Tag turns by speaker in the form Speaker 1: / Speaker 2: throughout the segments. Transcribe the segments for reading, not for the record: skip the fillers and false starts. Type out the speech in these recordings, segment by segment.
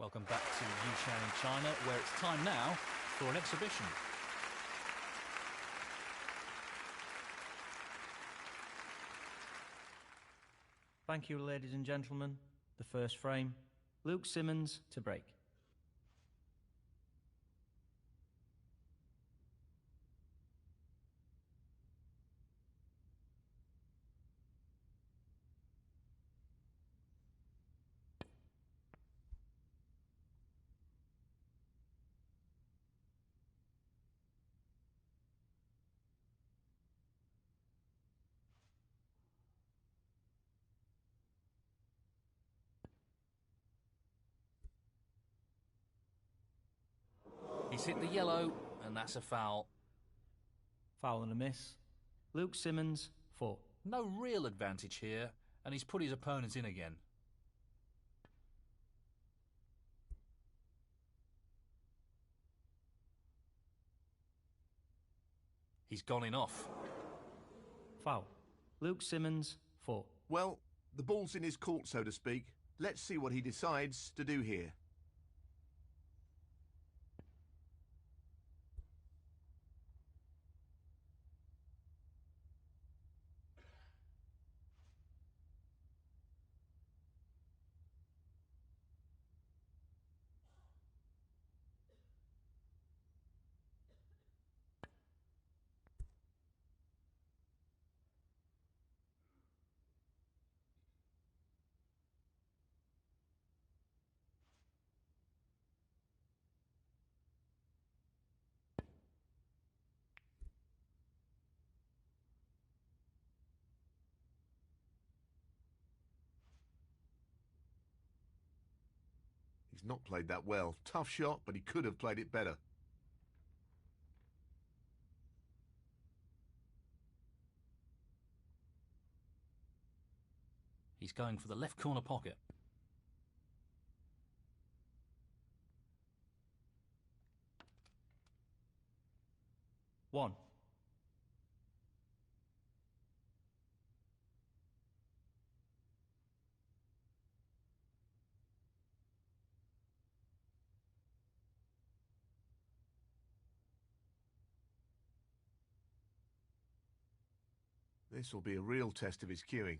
Speaker 1: Welcome back to Yushan in China, where it's time now for an exhibition.
Speaker 2: Thank you, ladies and gentlemen. The first frame, Luke Simmons to break.
Speaker 1: He's hit the yellow, and that's a foul.
Speaker 2: Foul and a miss. Luke Simmons, 4.
Speaker 1: No real advantage here, and he's put his opponent in again. He's gone in off.
Speaker 2: Foul. Luke Simmons, 4.
Speaker 3: Well, the ball's in his court, so to speak. Let's see what he decides to do here. He's not played that well. Tough shot, but he could have played it better.
Speaker 1: He's going for the left corner pocket.
Speaker 2: One.
Speaker 3: This will be a real test of his cueing.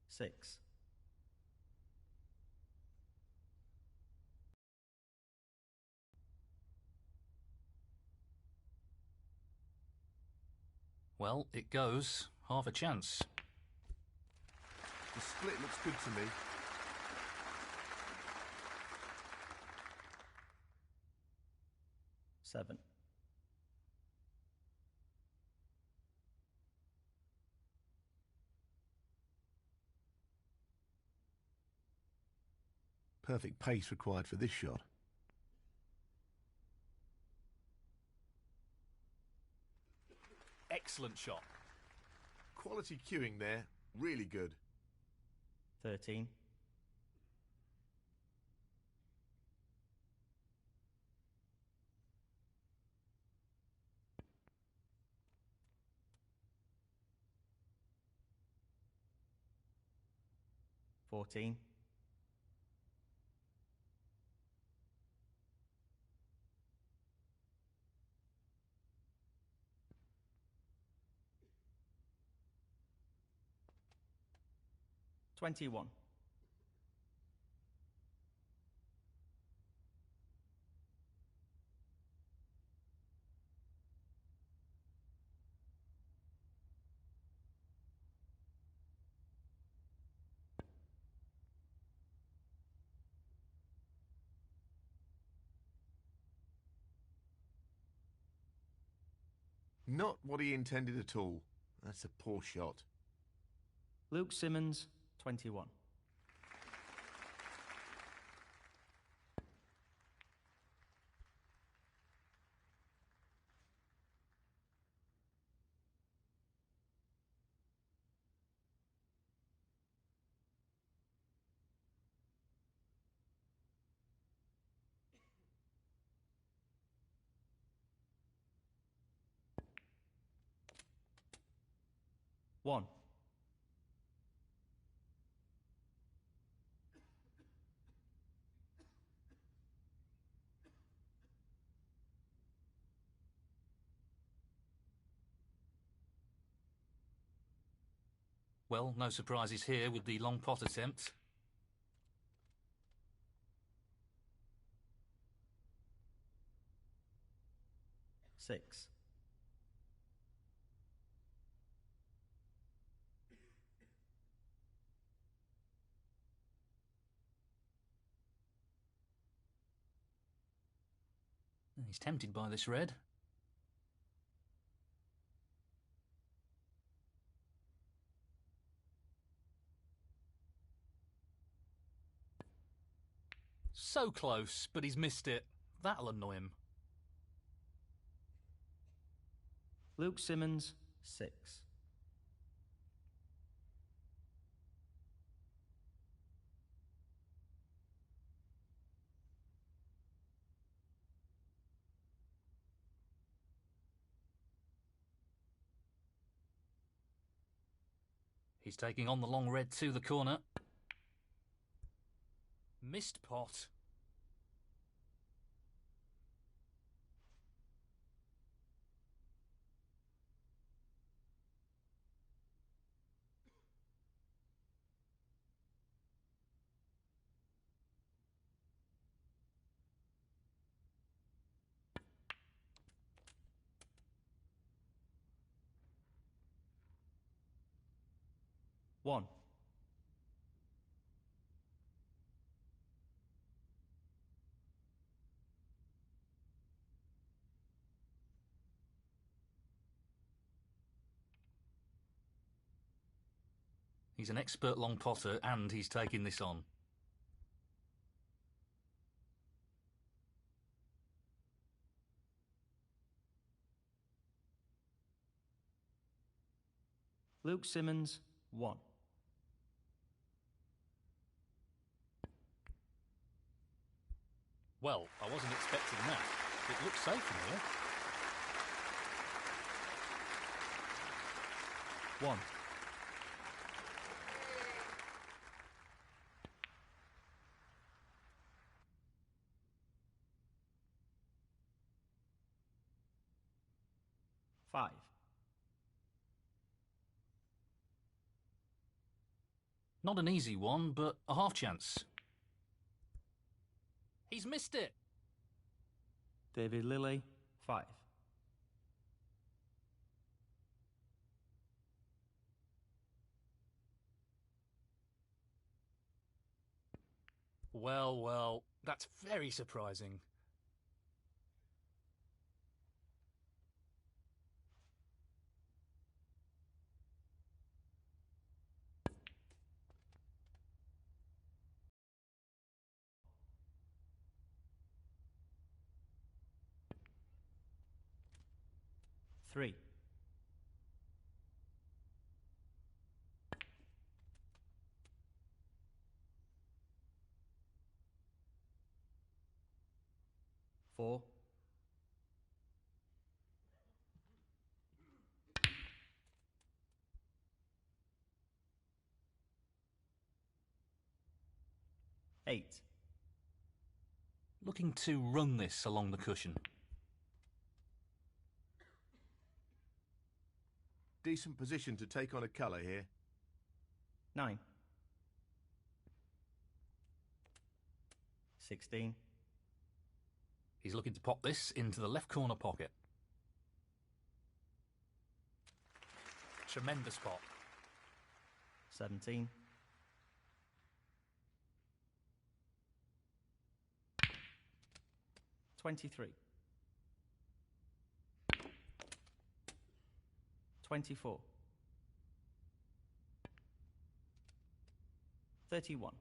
Speaker 2: Six.
Speaker 1: Well, it goes. Half a chance.
Speaker 3: The split looks good to me.
Speaker 2: Seven.
Speaker 3: Perfect pace required for this shot.
Speaker 1: Excellent shot.
Speaker 3: Quality cueing there. Really good.
Speaker 2: 13. Fourteen. 21.
Speaker 3: Not what he intended at all. That's a poor shot.
Speaker 2: Luke Simmons, 21. 1.
Speaker 1: Well, no surprises here with the long pot attempt.
Speaker 2: Six.
Speaker 1: He's tempted by this red. So close, but he's missed it. That'll annoy him.
Speaker 2: Luke Simmons, 6.
Speaker 1: He's taking on the long red to the corner. Missed pot.
Speaker 2: One.
Speaker 1: He's an expert long potter and he's taking this on.
Speaker 2: Luke Simmons, 1.
Speaker 1: Well, I wasn't expecting that. It looks safe in here.
Speaker 2: 1. Five.
Speaker 1: Not an easy one, but a half chance. He's missed it.
Speaker 2: David Lilly, 5.
Speaker 1: Well, well, that's very surprising.
Speaker 2: Three. Four. Eight.
Speaker 1: Looking to run this along the cushion.
Speaker 3: Decent position to take on a colour here.
Speaker 2: 9. 16.
Speaker 1: He's looking to pop this into the left corner pocket. Tremendous pop.
Speaker 2: 17. 23. 24. 31.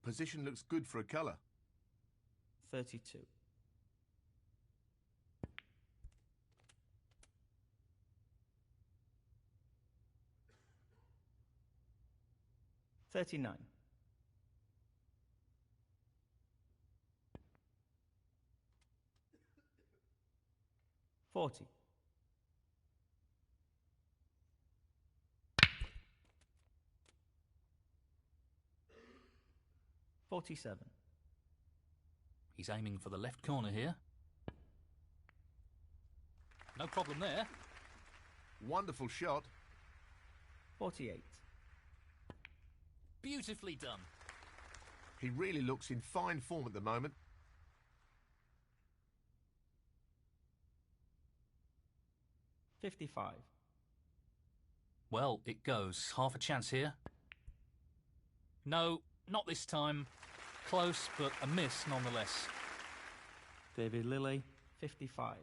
Speaker 3: Position looks good for a colour.
Speaker 2: 32. 39. 40. 47.
Speaker 1: He's aiming for the left corner here. No problem there.
Speaker 3: Wonderful shot.
Speaker 2: 48.
Speaker 1: Beautifully done.
Speaker 3: He really looks in fine form at the moment.
Speaker 2: 55.
Speaker 1: Well, it goes. Half a chance here. No, not this time. Close, but a miss nonetheless.
Speaker 2: David Lilly, 55.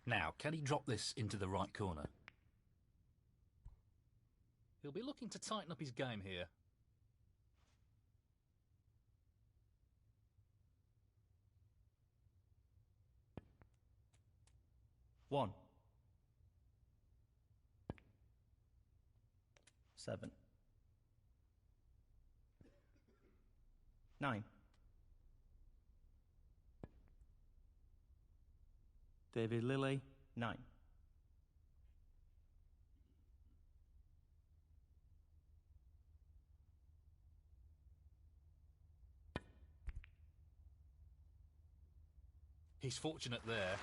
Speaker 1: Now, can he drop this into the right corner? He'll be looking to tighten up his game here.
Speaker 2: One. 7. 9. David Lilly, 9.
Speaker 1: He's fortunate there.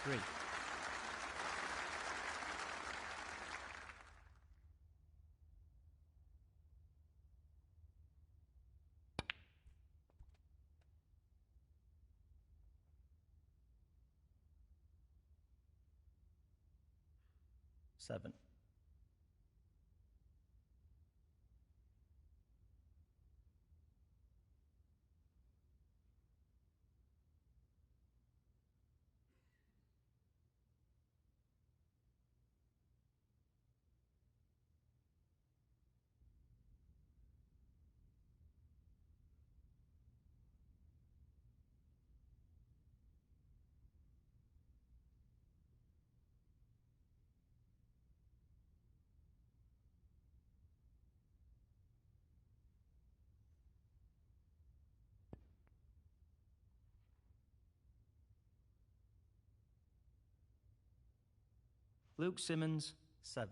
Speaker 2: 3. 7. Luke Simmons, 7.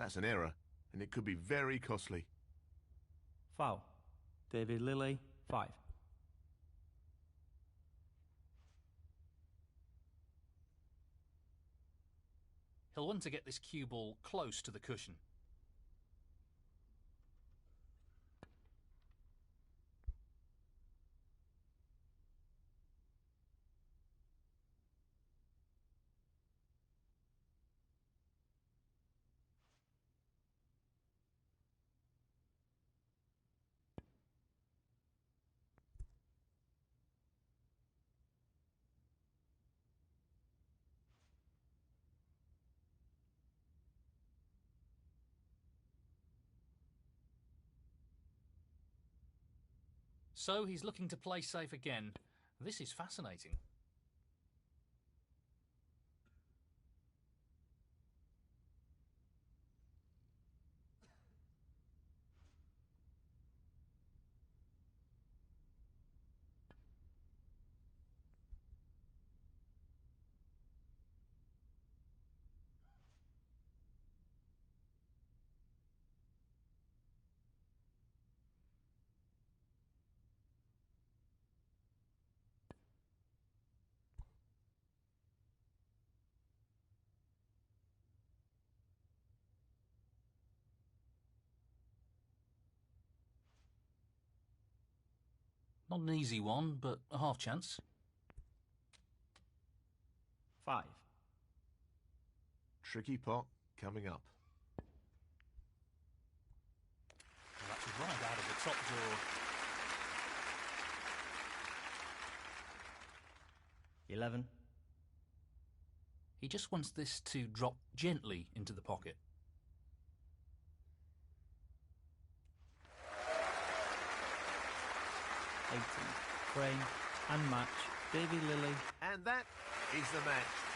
Speaker 3: That's an error, and it could be very costly.
Speaker 2: Foul. David Lilly, 5.
Speaker 1: He'll want to get this cue ball close to the cushion. So he's looking to play safe again. This is fascinating. Not an easy one, but a half chance.
Speaker 2: 5.
Speaker 3: Tricky pot coming up.
Speaker 1: Well, that's right out of the top drawer.
Speaker 2: 11.
Speaker 1: He just wants this to drop gently into the pocket.
Speaker 2: 18. Frame and match. Davy Lilly.
Speaker 3: And that is the match.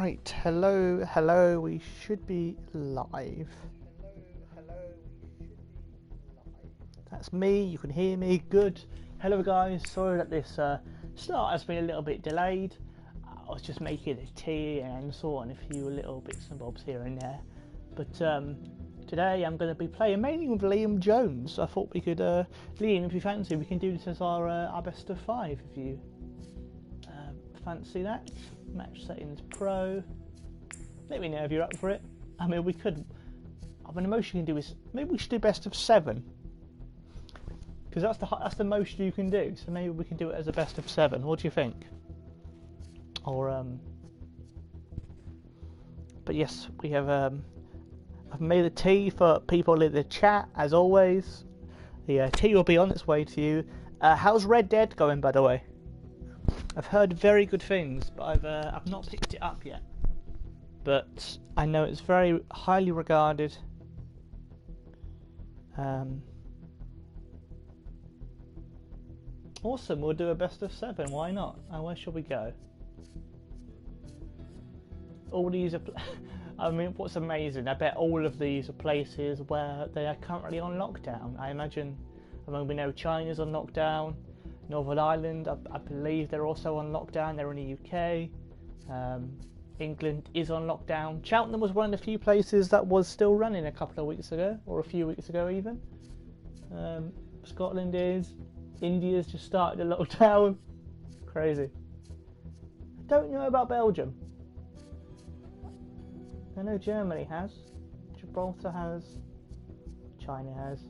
Speaker 4: Right, hello, we should be live. That's me, you can hear me, good. Hello guys, sorry that this start has been a little bit delayed. I was just making a tea and so on, a few little bits and bobs here and there. But today I'm going to be playing mainly with Liam Jones. I thought we could, Liam, if you fancy, we can do this as our best of 5 if you fancy that. Match settings pro. Let me know if you're up for it. I mean, we could. I mean, the most you can do is maybe we should do best of 7, because that's the most you can do. So maybe we can do it as a best of 7. What do you think? Or but yes, we have. I've made the tea for people in the chat as always. The tea will be on its way to you. How's Red Dead going, by the way? I've heard very good things, but I've not picked it up yet. But I know it's very highly regarded. Awesome, we'll do a best of 7. Why not? Where shall we go? All these are. I mean, what's amazing? I bet all of these are places where they are currently on lockdown. I imagine. I mean, we know China's on lockdown. Northern Ireland, I believe they're also on lockdown. They're in the UK. England is on lockdown. Cheltenham was one of the few places that was still running a couple of weeks ago, or a few weeks ago even. Scotland is. India's just started a lockdown. Crazy. I don't know about Belgium. I know Germany has. Gibraltar has. China has.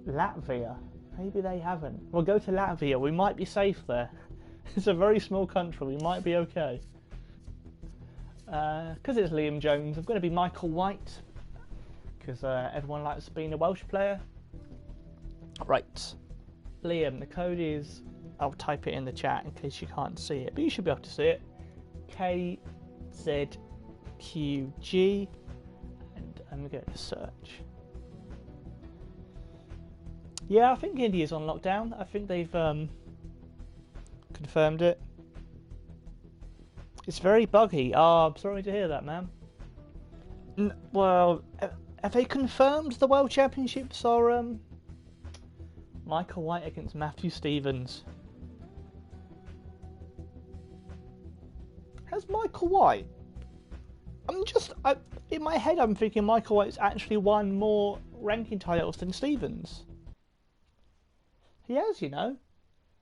Speaker 4: Latvia. Maybe they haven't. We'll go to Latvia. We might be safe there. It's a very small country. We might be okay. Because it's Liam Jones, I'm going to be Michael White. Because everyone likes being a Welsh player. Right. Liam, the code is... I'll type it in the chat in case you can't see it. But you should be able to see it. KZQG. And I'm going to search. Yeah, I think India's on lockdown. I think they've confirmed it. It's very buggy. Oh, I'm sorry to hear that, man. Well, have they confirmed the World Championships are Michael White against Matthew Stevens? Has Michael White? In my head, I'm thinking Michael White's actually won more ranking titles than Stevens. He has, you know.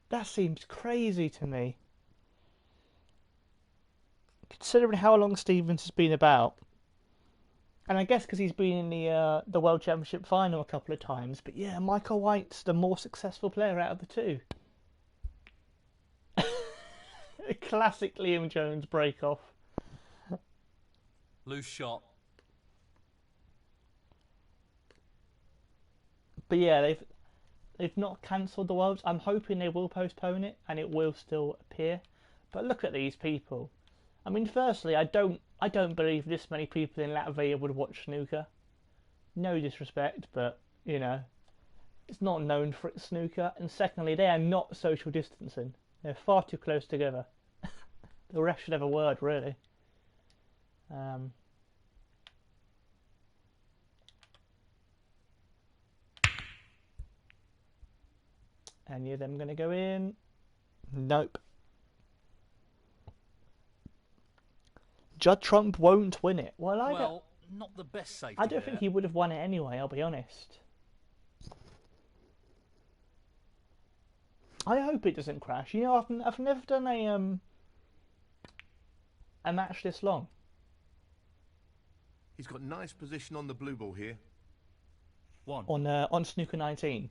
Speaker 4: That seems crazy to me. Considering how long Stevens has been about. And I guess because he's been in the World Championship final a couple of times. But yeah, Michael White's the more successful player out of the two. A classic Liam Jones break-off.
Speaker 1: Loose shot.
Speaker 4: But yeah, they've not cancelled the Worlds. I'm hoping they will postpone it and it will still appear. But look at these people. I mean, firstly, I don't believe this many people in Latvia would watch snooker. No disrespect, but you know, it's not known for its snooker. And secondly, they are not social distancing. They're far too close together. The ref should have a word, really. Any of them going to go in? Nope. Judd Trump won't win it. Well,
Speaker 1: not the best safety.
Speaker 4: I don't think he would have won it anyway, I'll be honest. I hope it doesn't crash. You know, I've never done a match this long.
Speaker 3: He's got nice position on the blue ball here.
Speaker 4: On Snooker 19.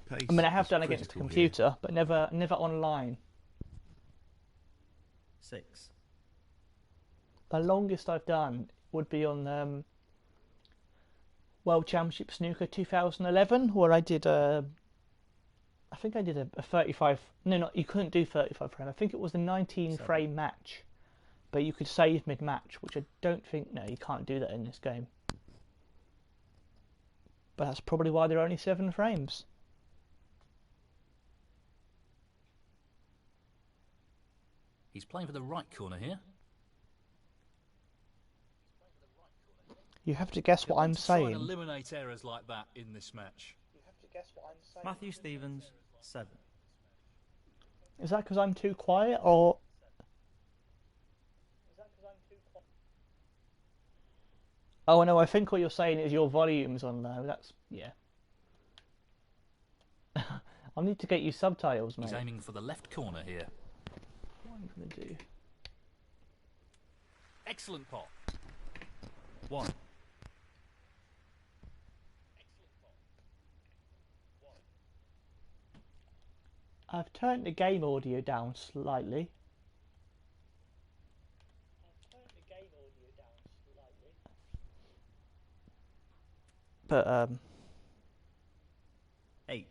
Speaker 3: Pace
Speaker 4: I mean, I have done
Speaker 3: is
Speaker 4: against the
Speaker 3: critical
Speaker 4: computer,
Speaker 3: here.
Speaker 4: but never online.
Speaker 2: 6.
Speaker 4: The longest I've done would be on World Championship Snooker 2011, where I did I think I did a 35. No, you couldn't do 35 frame. I think it was a 19 frame match, but you could save mid match, which I don't think. No, you can't do that in this game. But that's probably why there are only 7 frames.
Speaker 1: He's playing for the right corner here.
Speaker 4: You have to guess what I'm
Speaker 1: Try and
Speaker 4: saying.
Speaker 1: eliminate errors like that in this match.
Speaker 2: Matthew Stevens, 7.
Speaker 4: Is that because I'm too quiet, or... Oh no, I think what you're saying is your volume's on low. That's... yeah. I'll need to get you subtitles, mate.
Speaker 1: He's aiming for the left corner here.
Speaker 4: What am I going to do?
Speaker 1: Excellent pot.
Speaker 2: 1.
Speaker 4: I've turned the game audio down slightly. But,
Speaker 2: 8.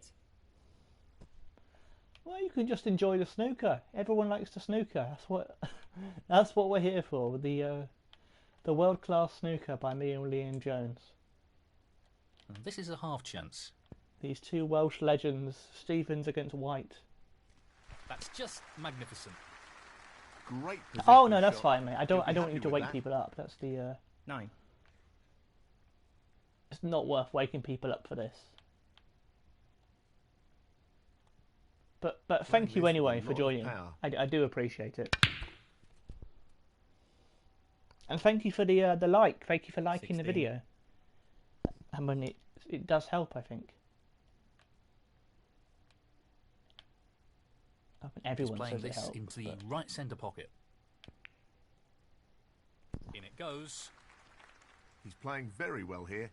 Speaker 4: well, you can just enjoy the snooker. Everyone likes the snooker. That's what we're here for. The world-class snooker by me and Liam Jones.
Speaker 1: This is a half chance.
Speaker 4: These two Welsh legends, Stevens against White.
Speaker 1: That's just magnificent.
Speaker 3: Great position.
Speaker 4: Oh no, that's
Speaker 3: shot.
Speaker 4: fine, mate. I don't
Speaker 3: You'll be
Speaker 4: need to
Speaker 3: happy
Speaker 4: wake
Speaker 3: with that.
Speaker 4: people up. That's the.
Speaker 2: 9.
Speaker 4: It's not worth waking people up for this. But thank
Speaker 3: this
Speaker 4: you
Speaker 3: with
Speaker 4: anyway
Speaker 3: a
Speaker 4: for
Speaker 3: lot of
Speaker 4: joining.
Speaker 3: power.
Speaker 4: I do appreciate it. And thank you for the like. Thank you for liking the
Speaker 2: 16.
Speaker 4: video. And when it does help, I think. I think
Speaker 1: He's
Speaker 4: everyone
Speaker 1: playing
Speaker 4: says it
Speaker 1: this
Speaker 4: helps.
Speaker 1: into the
Speaker 4: but-
Speaker 1: right centre pocket. In it goes.
Speaker 3: He's playing very well here.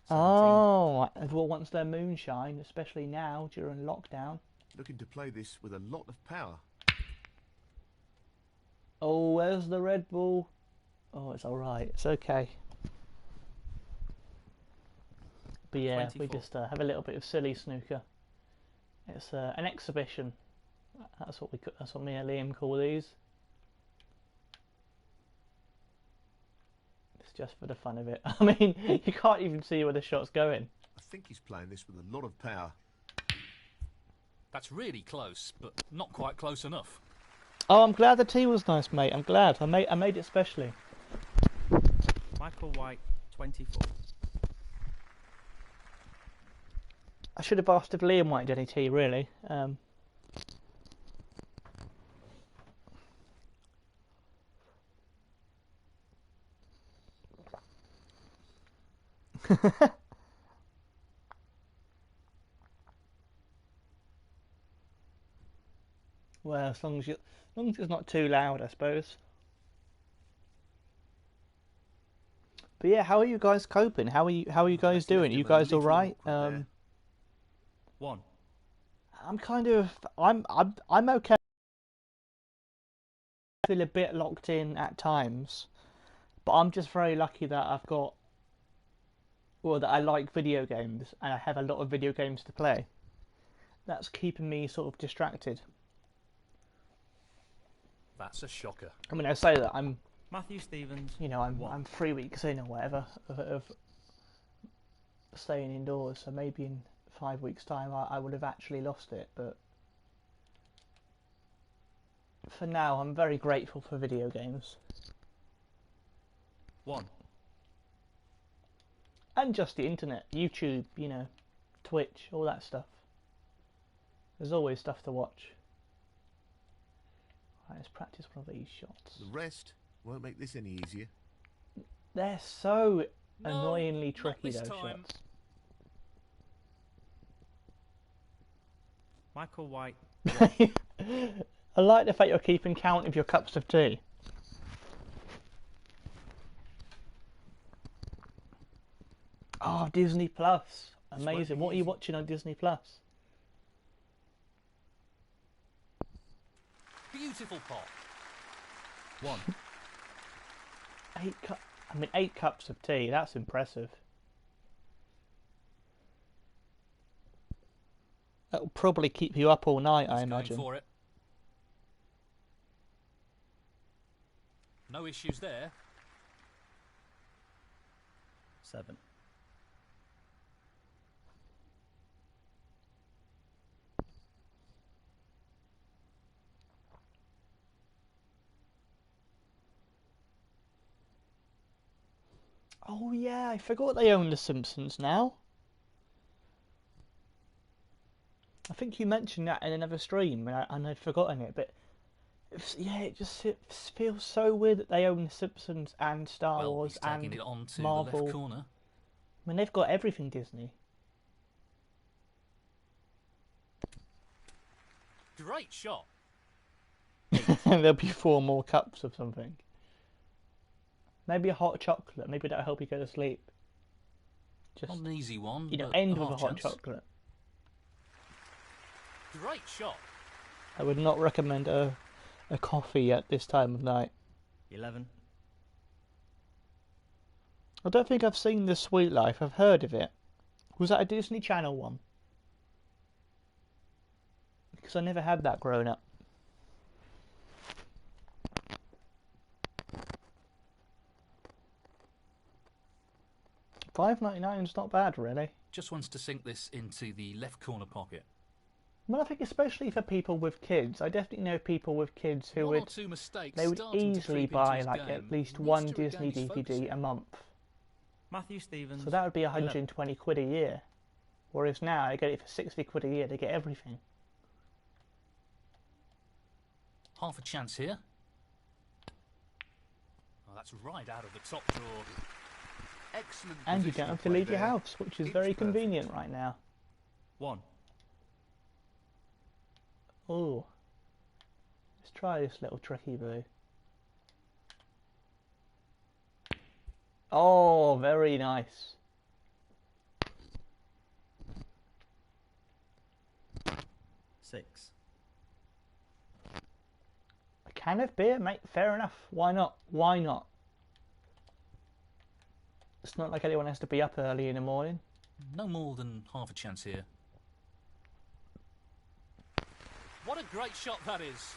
Speaker 4: Oh, everyone wants their moonshine, especially now during lockdown.
Speaker 3: Looking to play this with a lot of power.
Speaker 4: Oh, where's the Red Bull? Oh, it's alright. It's okay. But yeah, we
Speaker 2: 24.
Speaker 4: just have a little bit of silly snooker. It's an exhibition. That's what me and Liam call these. It's just for the fun of it. I mean, you can't even see where the shot's going.
Speaker 3: I think he's playing this with a lot of power.
Speaker 1: That's really close, but not quite close enough.
Speaker 4: Oh, I'm glad the tea was nice, mate. I'm glad. I made it specially.
Speaker 2: Michael White, 24.
Speaker 4: I should have asked if Liam wanted any tea, really. Well, as long as it's not too loud, I suppose. But yeah, how are you guys coping? How are you guys
Speaker 3: That's
Speaker 4: doing?
Speaker 3: left
Speaker 4: Are you
Speaker 3: him a
Speaker 4: guys all
Speaker 3: little
Speaker 4: right?
Speaker 3: awkward there.
Speaker 2: 1.
Speaker 4: I'm okay. I feel a bit locked in at times, but I'm just very lucky that that I like video games and I have a lot of video games to play. That's keeping me sort of distracted.
Speaker 1: That's a shocker.
Speaker 4: I mean, I say that I'm
Speaker 2: Matthew Stevens,
Speaker 4: I'm 3 weeks in or whatever of staying indoors, so maybe in 5 weeks' time I would have actually lost it, but for now I'm very grateful for video games.
Speaker 2: 1.
Speaker 4: And just the internet, YouTube, Twitch, all that stuff. There's always stuff to watch. Right, let's practice one of these shots.
Speaker 3: The rest won't make this any easier.
Speaker 4: They're so
Speaker 1: No,
Speaker 4: annoyingly
Speaker 1: not
Speaker 4: tricky,
Speaker 1: this
Speaker 4: those
Speaker 1: time.
Speaker 4: shots.
Speaker 2: Michael White,
Speaker 4: I like the fact you're keeping count of your cups of tea. Oh, Disney Plus. Amazing. What are you watching on Disney Plus?
Speaker 1: Beautiful pot.
Speaker 2: 1.
Speaker 4: 8 cups of tea. That's impressive. That'll probably keep you up all night, I
Speaker 1: He's
Speaker 4: imagine.
Speaker 1: going for it. No issues there.
Speaker 2: 7.
Speaker 4: Oh yeah, I forgot they own The Simpsons now. I think you mentioned that in another stream, and I'd forgotten it. But it feels so weird that they own The Simpsons and Star
Speaker 1: Well,
Speaker 4: Wars
Speaker 1: he's taking
Speaker 4: and
Speaker 1: it on to
Speaker 4: Marvel.
Speaker 1: the left corner.
Speaker 4: I mean, they've got everything Disney.
Speaker 1: Great shot.
Speaker 4: There'll be 4 more cups of something. Maybe a hot chocolate. Maybe that'll help you go to sleep. Just
Speaker 1: Not an easy one, but
Speaker 4: end
Speaker 1: a
Speaker 4: with a
Speaker 1: half
Speaker 4: hot
Speaker 1: chance.
Speaker 4: chocolate.
Speaker 1: Great shot.
Speaker 4: I would not recommend a coffee at this time of night.
Speaker 2: 11.
Speaker 4: I don't think I've seen The Sweet Life. I've heard of it. Was that a Disney Channel one? Because I never had that growing up. $5.99 is not bad, really.
Speaker 1: Just wants to sink this into the left corner pocket.
Speaker 4: Well, I think especially for people with kids. I definitely know people with kids who
Speaker 1: One or
Speaker 4: would
Speaker 1: two mistakes
Speaker 4: they would
Speaker 1: starting to
Speaker 4: easily
Speaker 1: creep into
Speaker 4: buy
Speaker 1: his
Speaker 4: like
Speaker 1: game.
Speaker 4: at least
Speaker 1: Needs
Speaker 4: one
Speaker 1: to
Speaker 4: Disney
Speaker 1: regain his focus
Speaker 4: DVD
Speaker 1: here.
Speaker 4: a month.
Speaker 2: Matthew Stevens.
Speaker 4: So that would be 120 quid a year. Whereas now I get it for 60 quid a year to get everything.
Speaker 1: Half a chance here. Oh, that's right out of the top drawer.
Speaker 3: Excellent.
Speaker 4: And you don't have to leave your house, which is
Speaker 3: It's
Speaker 4: very
Speaker 3: perfect.
Speaker 4: convenient right now.
Speaker 2: 1.
Speaker 4: Oh, let's try this little tricky boo. Oh, very nice.
Speaker 2: 6.
Speaker 4: A can of beer, mate. Fair enough. Why not? Why not? It's not like anyone has to be up early in the morning.
Speaker 1: No more than half a chance here. What a great shot that is.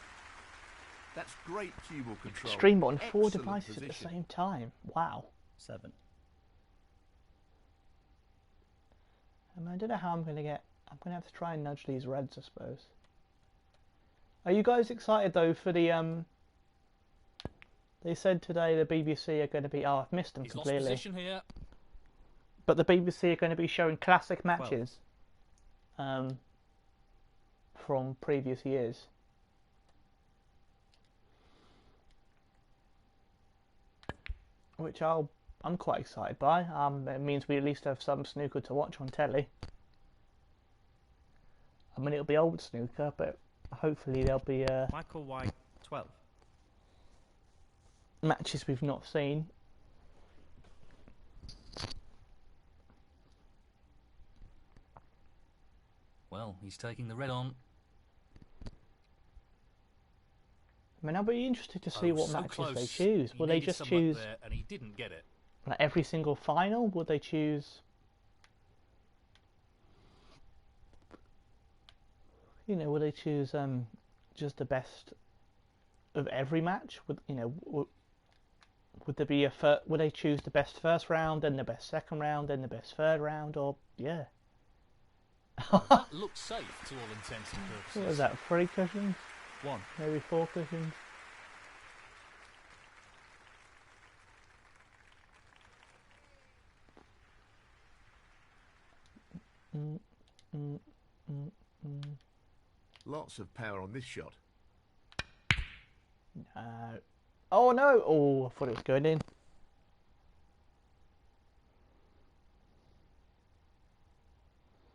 Speaker 3: That's great cue ball control.
Speaker 4: Stream on 4
Speaker 3: Excellent
Speaker 4: devices at the
Speaker 3: position.
Speaker 4: same time. Wow.
Speaker 2: 7.
Speaker 4: I mean, I don't know how I'm going to get... I'm going to have to try and nudge these reds, I suppose. Are you guys excited, though, for the... They said today the BBC are going to be... Oh, I've missed them
Speaker 1: He's lost
Speaker 4: completely.
Speaker 1: position here.
Speaker 4: But the BBC are going to be showing classic matches from previous years. Which I'm quite excited by. It means we at least have some snooker to watch on telly. I mean, it'll be old snooker, but hopefully there'll be
Speaker 2: Michael White, 12.
Speaker 4: matches we've not seen.
Speaker 1: Well, he's taking the red on.
Speaker 4: I mean, I'll be interested to see what
Speaker 1: so
Speaker 4: matches
Speaker 1: close.
Speaker 4: they choose.
Speaker 1: He
Speaker 4: Will they
Speaker 1: needed
Speaker 4: just
Speaker 1: some up
Speaker 4: choose
Speaker 1: there, and he didn't get it.
Speaker 4: like every single final? Will they choose? You know, will they choose just the best of every match? Would there be would they choose the best first round, then the best second round, then the best third round, or yeah?
Speaker 1: That looked safe to all intents and purposes.
Speaker 4: What was that? 3 cushions?
Speaker 2: 1.
Speaker 4: Maybe 4 cushions?
Speaker 3: Lots of power on this shot.
Speaker 4: No. Oh no! Oh, I thought it was going in.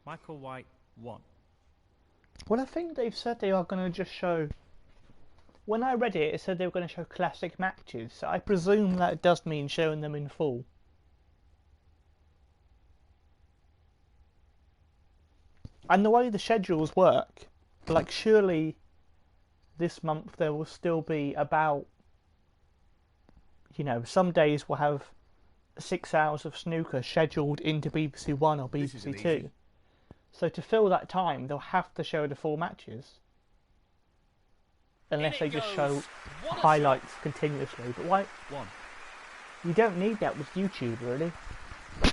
Speaker 2: Michael White, 1.
Speaker 4: Well, I think they've said they are going to just show... When I read it, it said they were going to show classic matches, so I presume that does mean showing them in full. And the way the schedules work, like surely this month there will still be about... You know, some days we'll have 6 hours of snooker scheduled into BBC One or
Speaker 3: This isn't
Speaker 4: BBC Two.
Speaker 3: easy.
Speaker 4: So to fill that time, they'll have to show the full matches. Unless
Speaker 1: In
Speaker 4: they
Speaker 1: it
Speaker 4: just
Speaker 1: goes.
Speaker 4: show
Speaker 1: What a
Speaker 4: highlights continuously. But why?
Speaker 2: 1.
Speaker 4: You don't need that with YouTube, really.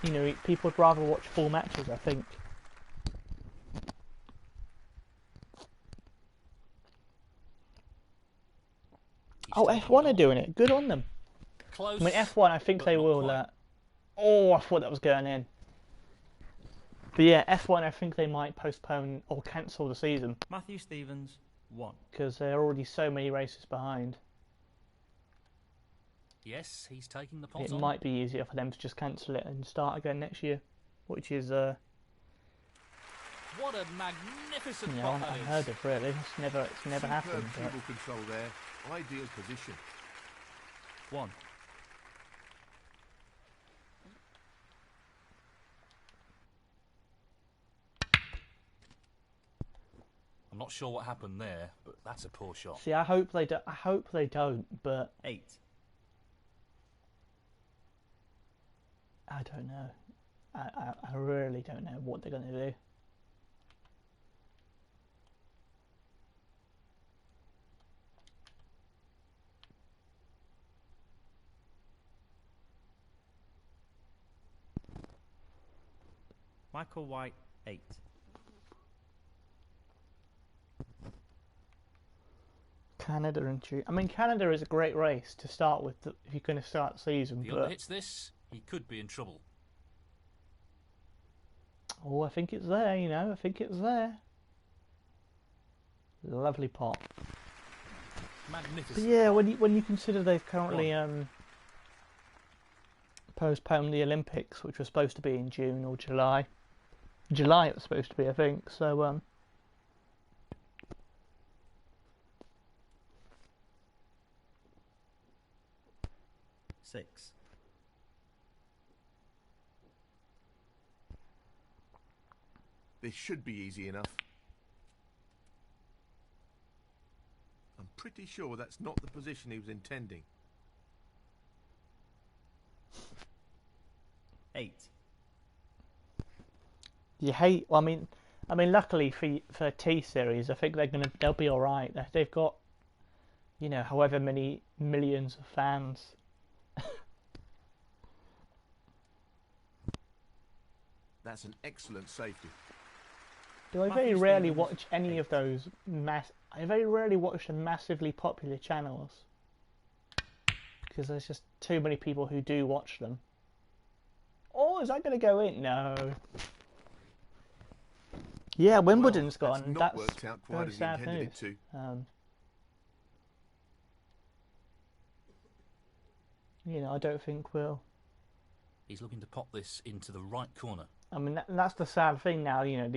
Speaker 4: You know, people would rather watch full matches, I think.
Speaker 1: He's
Speaker 4: Oh,
Speaker 1: taking
Speaker 4: F1
Speaker 1: it
Speaker 4: are
Speaker 1: on.
Speaker 4: doing it. Good on them.
Speaker 1: Close.
Speaker 4: I mean, F1, I think
Speaker 1: but
Speaker 4: they
Speaker 1: not
Speaker 4: will.
Speaker 1: quite.
Speaker 4: Oh, I thought that was going in. But yeah, F1, I think they might postpone or cancel the season
Speaker 2: Matthew Stevens, 1.
Speaker 4: because there are already so many races behind.
Speaker 1: Yes, he's taking the pot
Speaker 4: It
Speaker 1: on.
Speaker 4: might be easier for them to just cancel it and start again next year, which is
Speaker 1: What a magnificent
Speaker 4: you know,
Speaker 1: pot that is.
Speaker 4: unheard of really. It's never
Speaker 3: Superb
Speaker 4: happened. But
Speaker 3: dribble control there. Ideal position.
Speaker 2: 1.
Speaker 1: I'm not sure what happened there, but that's a poor shot.
Speaker 4: see, I hope they don't. But
Speaker 2: 8.
Speaker 4: I don't know. I really don't know what they're going to do.
Speaker 2: Michael White, 8.
Speaker 4: Canada and I mean, Canada is a great race to start with if you're going to start the season.
Speaker 1: If he
Speaker 4: But
Speaker 1: underhits this, he could be in trouble.
Speaker 4: oh, I think it's there. You know, I think it's there. Lovely pot. But
Speaker 1: Magnificent.
Speaker 4: yeah, when you consider they've currently postponed the Olympics, which was supposed to be in June or July. July it was supposed to be, I think. So
Speaker 2: 6.
Speaker 3: This should be easy enough. I'm pretty sure that's not the position he was intending.
Speaker 2: 8.
Speaker 4: you hate. Well, I mean, luckily for T Series, I think they'll be all right. They've got, you know, however many millions of fans.
Speaker 3: That's an excellent safety.
Speaker 4: Do I
Speaker 2: Matthew
Speaker 4: very rarely
Speaker 2: Stevens,
Speaker 4: watch any
Speaker 2: 8.
Speaker 4: of those I very rarely watch the massively popular channels because there's just too many people who do watch them. Oh, is that going to go in? No. Yeah, Wimbledon's
Speaker 3: Well,
Speaker 4: gone.
Speaker 3: Not
Speaker 4: That's
Speaker 3: worked out quite
Speaker 4: very
Speaker 3: as he
Speaker 4: sad
Speaker 3: intended
Speaker 4: news.
Speaker 3: it to.
Speaker 4: You know, I don't think we'll.
Speaker 1: He's looking to pop this into the right corner.
Speaker 4: I mean, that's the sad thing now. You know,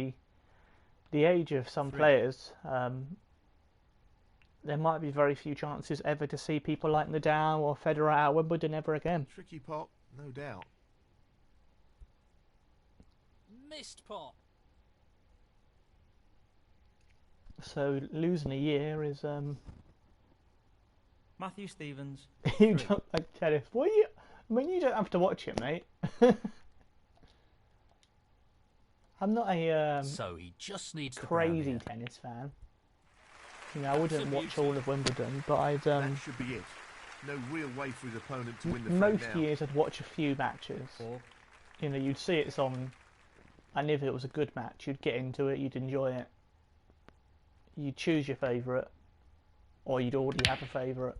Speaker 4: the age of some
Speaker 3: 3.
Speaker 4: players. There might be very few chances ever to see people like Nadal or Federer at Wimbledon ever again.
Speaker 3: Tricky pot, no doubt.
Speaker 1: Missed pot.
Speaker 4: So losing a year is
Speaker 2: Matthew Stevens,
Speaker 4: you
Speaker 2: 3.
Speaker 4: don't like tennis. What you? I mean, you don't have to watch it, mate. I'm not a
Speaker 1: So he just needs the
Speaker 4: crazy
Speaker 1: brown
Speaker 4: tennis fan. You know, I wouldn't
Speaker 1: It's a
Speaker 4: watch
Speaker 1: beauty.
Speaker 4: all of Wimbledon, but I'd
Speaker 3: That should be it. No real way for his opponent to win the frame
Speaker 4: most
Speaker 3: now.
Speaker 4: years I'd watch a few matches.
Speaker 2: 4.
Speaker 4: You know, you'd see it's on, and if it was a good match, you'd get into it, you'd enjoy it. You'd choose your favourite, or you'd already have a favourite.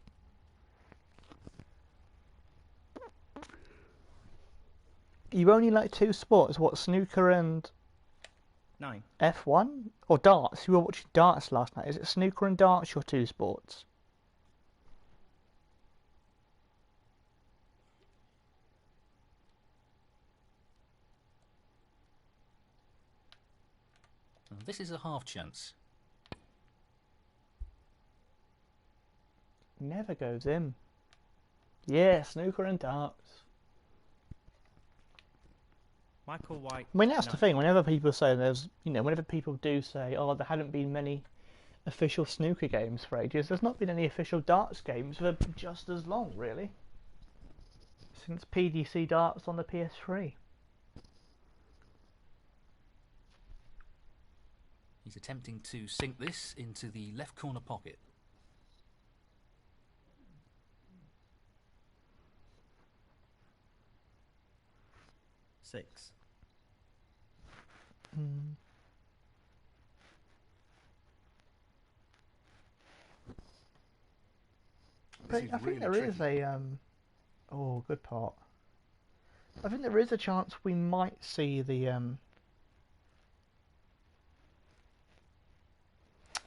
Speaker 4: You only like two sports, what, snooker and
Speaker 2: 9.
Speaker 4: F1? Or darts? You were watching darts last night. Is it snooker and darts your two sports?
Speaker 1: This is a half chance.
Speaker 4: Never goes in. Yeah, snooker and darts.
Speaker 2: Michael White,
Speaker 4: I mean, that's
Speaker 2: 9.
Speaker 4: the thing. Whenever people say whenever people do say, oh, there hadn't been many official snooker games for ages, there's not been any official darts games for just as long, really. Since PDC darts on the PS3.
Speaker 1: He's attempting to sink this into the left corner pocket.
Speaker 2: Six.
Speaker 3: This
Speaker 4: But
Speaker 3: is
Speaker 4: I think
Speaker 3: really
Speaker 4: there is
Speaker 3: tricky.
Speaker 4: a oh, good pot. I think there is a chance we might see the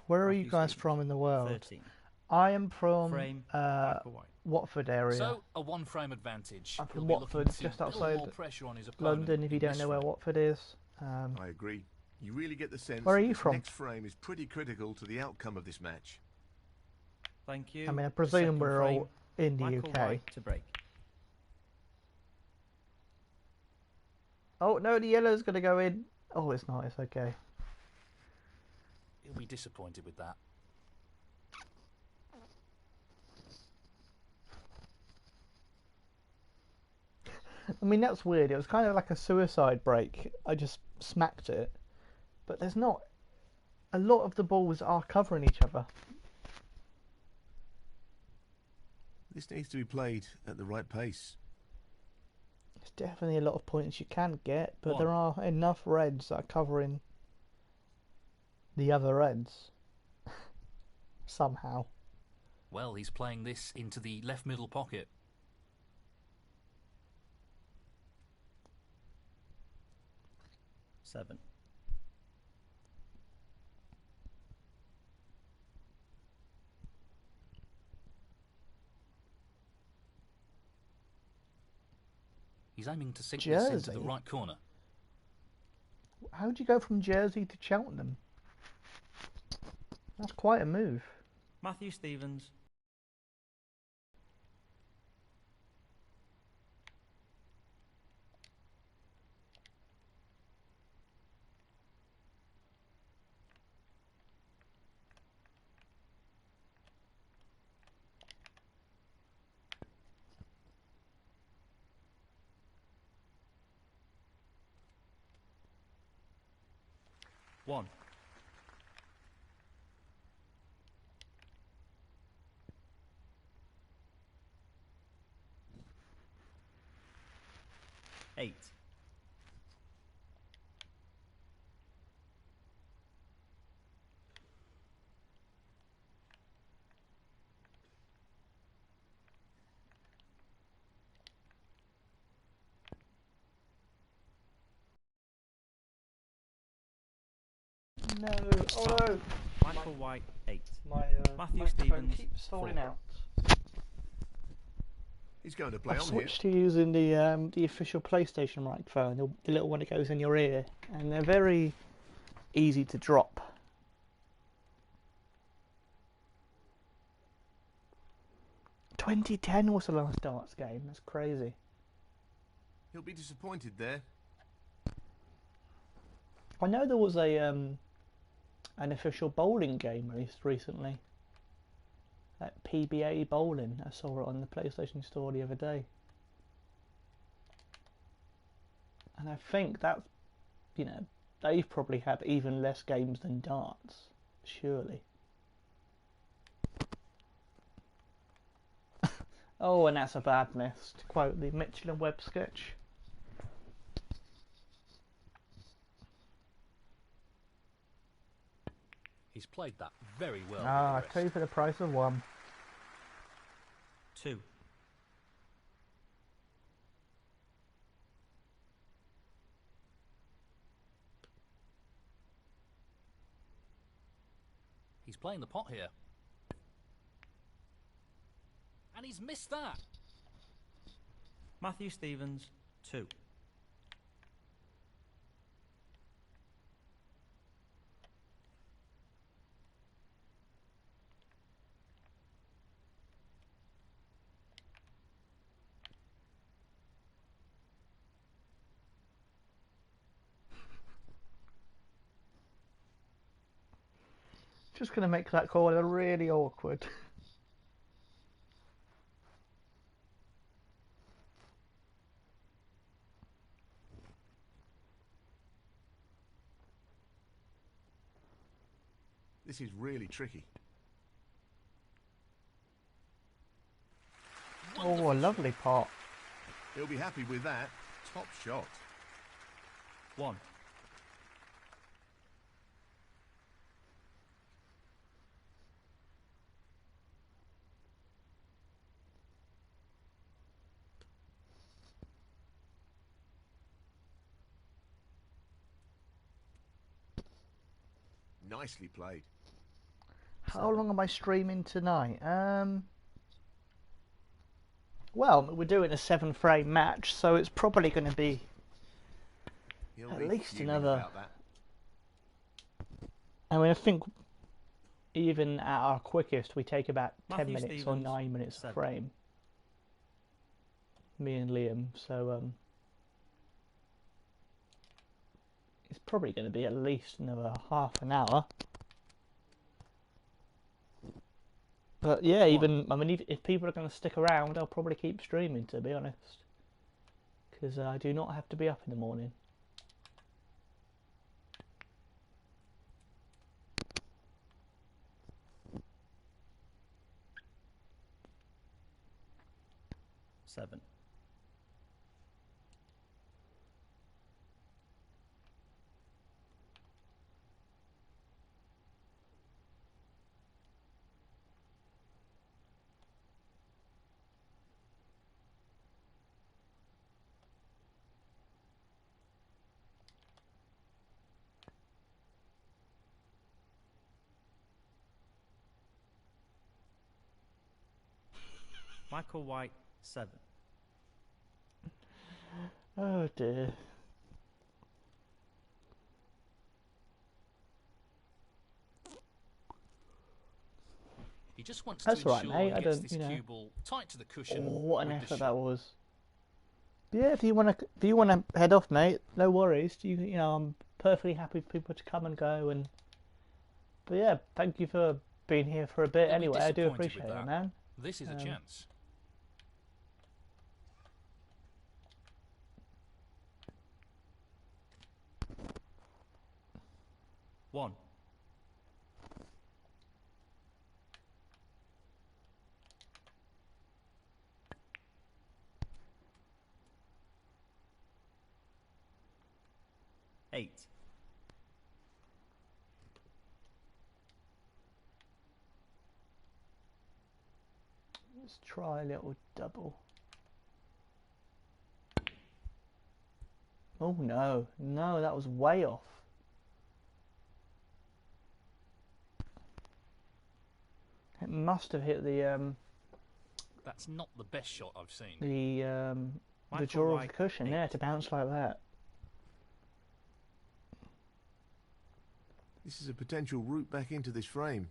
Speaker 4: Where are you
Speaker 2: Matthew
Speaker 4: guys
Speaker 2: Stevens,
Speaker 4: from in the world?
Speaker 2: 13.
Speaker 4: I am from
Speaker 2: Frame, black or white.
Speaker 4: Watford area.
Speaker 1: So, a one-frame advantage.
Speaker 4: I'm
Speaker 1: He'll
Speaker 4: from
Speaker 1: be
Speaker 4: Watford,
Speaker 1: looking to
Speaker 4: just
Speaker 1: put a little
Speaker 4: outside
Speaker 1: more pressure on his opponent
Speaker 4: London, if you
Speaker 1: in
Speaker 4: don't
Speaker 1: this
Speaker 4: know where
Speaker 1: frame.
Speaker 4: Watford is.
Speaker 3: I agree. You really get the sense
Speaker 4: Where are
Speaker 3: that
Speaker 4: you
Speaker 3: this
Speaker 4: from?
Speaker 3: next frame is pretty critical to the outcome of this match.
Speaker 2: Thank you.
Speaker 4: I mean, I
Speaker 2: The
Speaker 4: presume
Speaker 2: second
Speaker 4: we're
Speaker 2: frame,
Speaker 4: all in the
Speaker 2: black or
Speaker 4: UK.
Speaker 2: white to break.
Speaker 4: Oh, no, the yellow's going to go in. Oh, it's not. It's okay.
Speaker 1: He'll be disappointed with that.
Speaker 4: I mean, that's weird. It was kind of like a suicide break. I just smacked it. But there's not... A lot of the balls are covering each other.
Speaker 3: This needs to be played at the right pace.
Speaker 4: There's definitely a lot of points you can get, but
Speaker 2: One.
Speaker 4: there are enough reds that are covering the other reds. Somehow.
Speaker 1: Well, he's playing this into the left middle pocket.
Speaker 2: 7.
Speaker 1: He's aiming to sink this into the
Speaker 4: Jersey?
Speaker 1: right corner.
Speaker 4: How'd you go from Jersey to Cheltenham? That's quite a move.
Speaker 2: Matthew Stevens, 1. Eight.
Speaker 4: No. Oh no.
Speaker 2: Black or white, 8.
Speaker 4: My
Speaker 2: Matthew
Speaker 4: microphone
Speaker 2: Stevens,
Speaker 4: keeps falling
Speaker 2: 4.
Speaker 4: out.
Speaker 3: He's going to play
Speaker 4: I've
Speaker 3: on here.
Speaker 4: switched to using the official PlayStation microphone, the little one that goes in your ear, and they're very easy to drop. "2010 was the last darts game. That's crazy.
Speaker 3: He'll be disappointed there.
Speaker 4: I know there was a an official bowling game released recently. At PBA Bowling. I saw it on the PlayStation Store the other day. And I think that, you know, they've probably had even less games than darts, surely. Oh, and that's a bad miss, to quote the Mitchell and Webb sketch.
Speaker 1: He's played that very well.
Speaker 4: Ah,
Speaker 1: with the
Speaker 4: 2
Speaker 1: rest.
Speaker 4: for the price of 1.
Speaker 2: 2.
Speaker 1: He's playing the pot here. And he's missed that.
Speaker 2: Matthew Stevens, 2.
Speaker 4: Just going to make that corner really awkward.
Speaker 3: This is really tricky.
Speaker 4: Oh, a lovely pot.
Speaker 3: He'll be happy with that. Top shot.
Speaker 2: 1.
Speaker 3: Nicely played.
Speaker 4: How long am I streaming tonight? Well, we're doing a 7-frame match, so it's probably going to be
Speaker 3: He'll
Speaker 4: at
Speaker 3: be
Speaker 4: least
Speaker 3: fuming
Speaker 4: another.
Speaker 3: about that.
Speaker 4: I mean, I think even at our quickest, we take about 10
Speaker 2: Matthew
Speaker 4: minutes or
Speaker 2: Stevens,
Speaker 4: 9 minutes a
Speaker 2: 7.
Speaker 4: frame. Me and Liam, so it's probably going to be at least another half an hour. But yeah, even I mean, if people are going to stick around, I'll probably keep streaming, to be honest, because I do not have to be up in the morning.
Speaker 2: Seven. Michael White, 7.
Speaker 4: Oh dear.
Speaker 1: He just wants
Speaker 4: That's
Speaker 1: to
Speaker 4: all right,
Speaker 1: ensure
Speaker 4: mate.
Speaker 1: he
Speaker 4: I
Speaker 1: gets
Speaker 4: don't,
Speaker 1: this
Speaker 4: you know.
Speaker 1: cue ball tight to the cushion.
Speaker 4: Oh, what an
Speaker 1: with the
Speaker 4: effort
Speaker 1: shot.
Speaker 4: that was. Yeah, if you wanna head off, mate, no worries. You know, I'm perfectly happy for people to come and go. But yeah, thank you for being here for a bit.
Speaker 1: He'll be
Speaker 4: Anyway, I do
Speaker 1: disappointed
Speaker 4: appreciate
Speaker 1: with
Speaker 4: it,
Speaker 1: that.
Speaker 4: man.
Speaker 1: This is a chance.
Speaker 2: One. Eight.
Speaker 4: Let's try a little double. Oh no, no, that was way off. It must have hit the
Speaker 1: That's not the best shot I've seen.
Speaker 4: the jaw of the cushion, yeah, to bounce like that.
Speaker 3: This is a potential route back into this frame.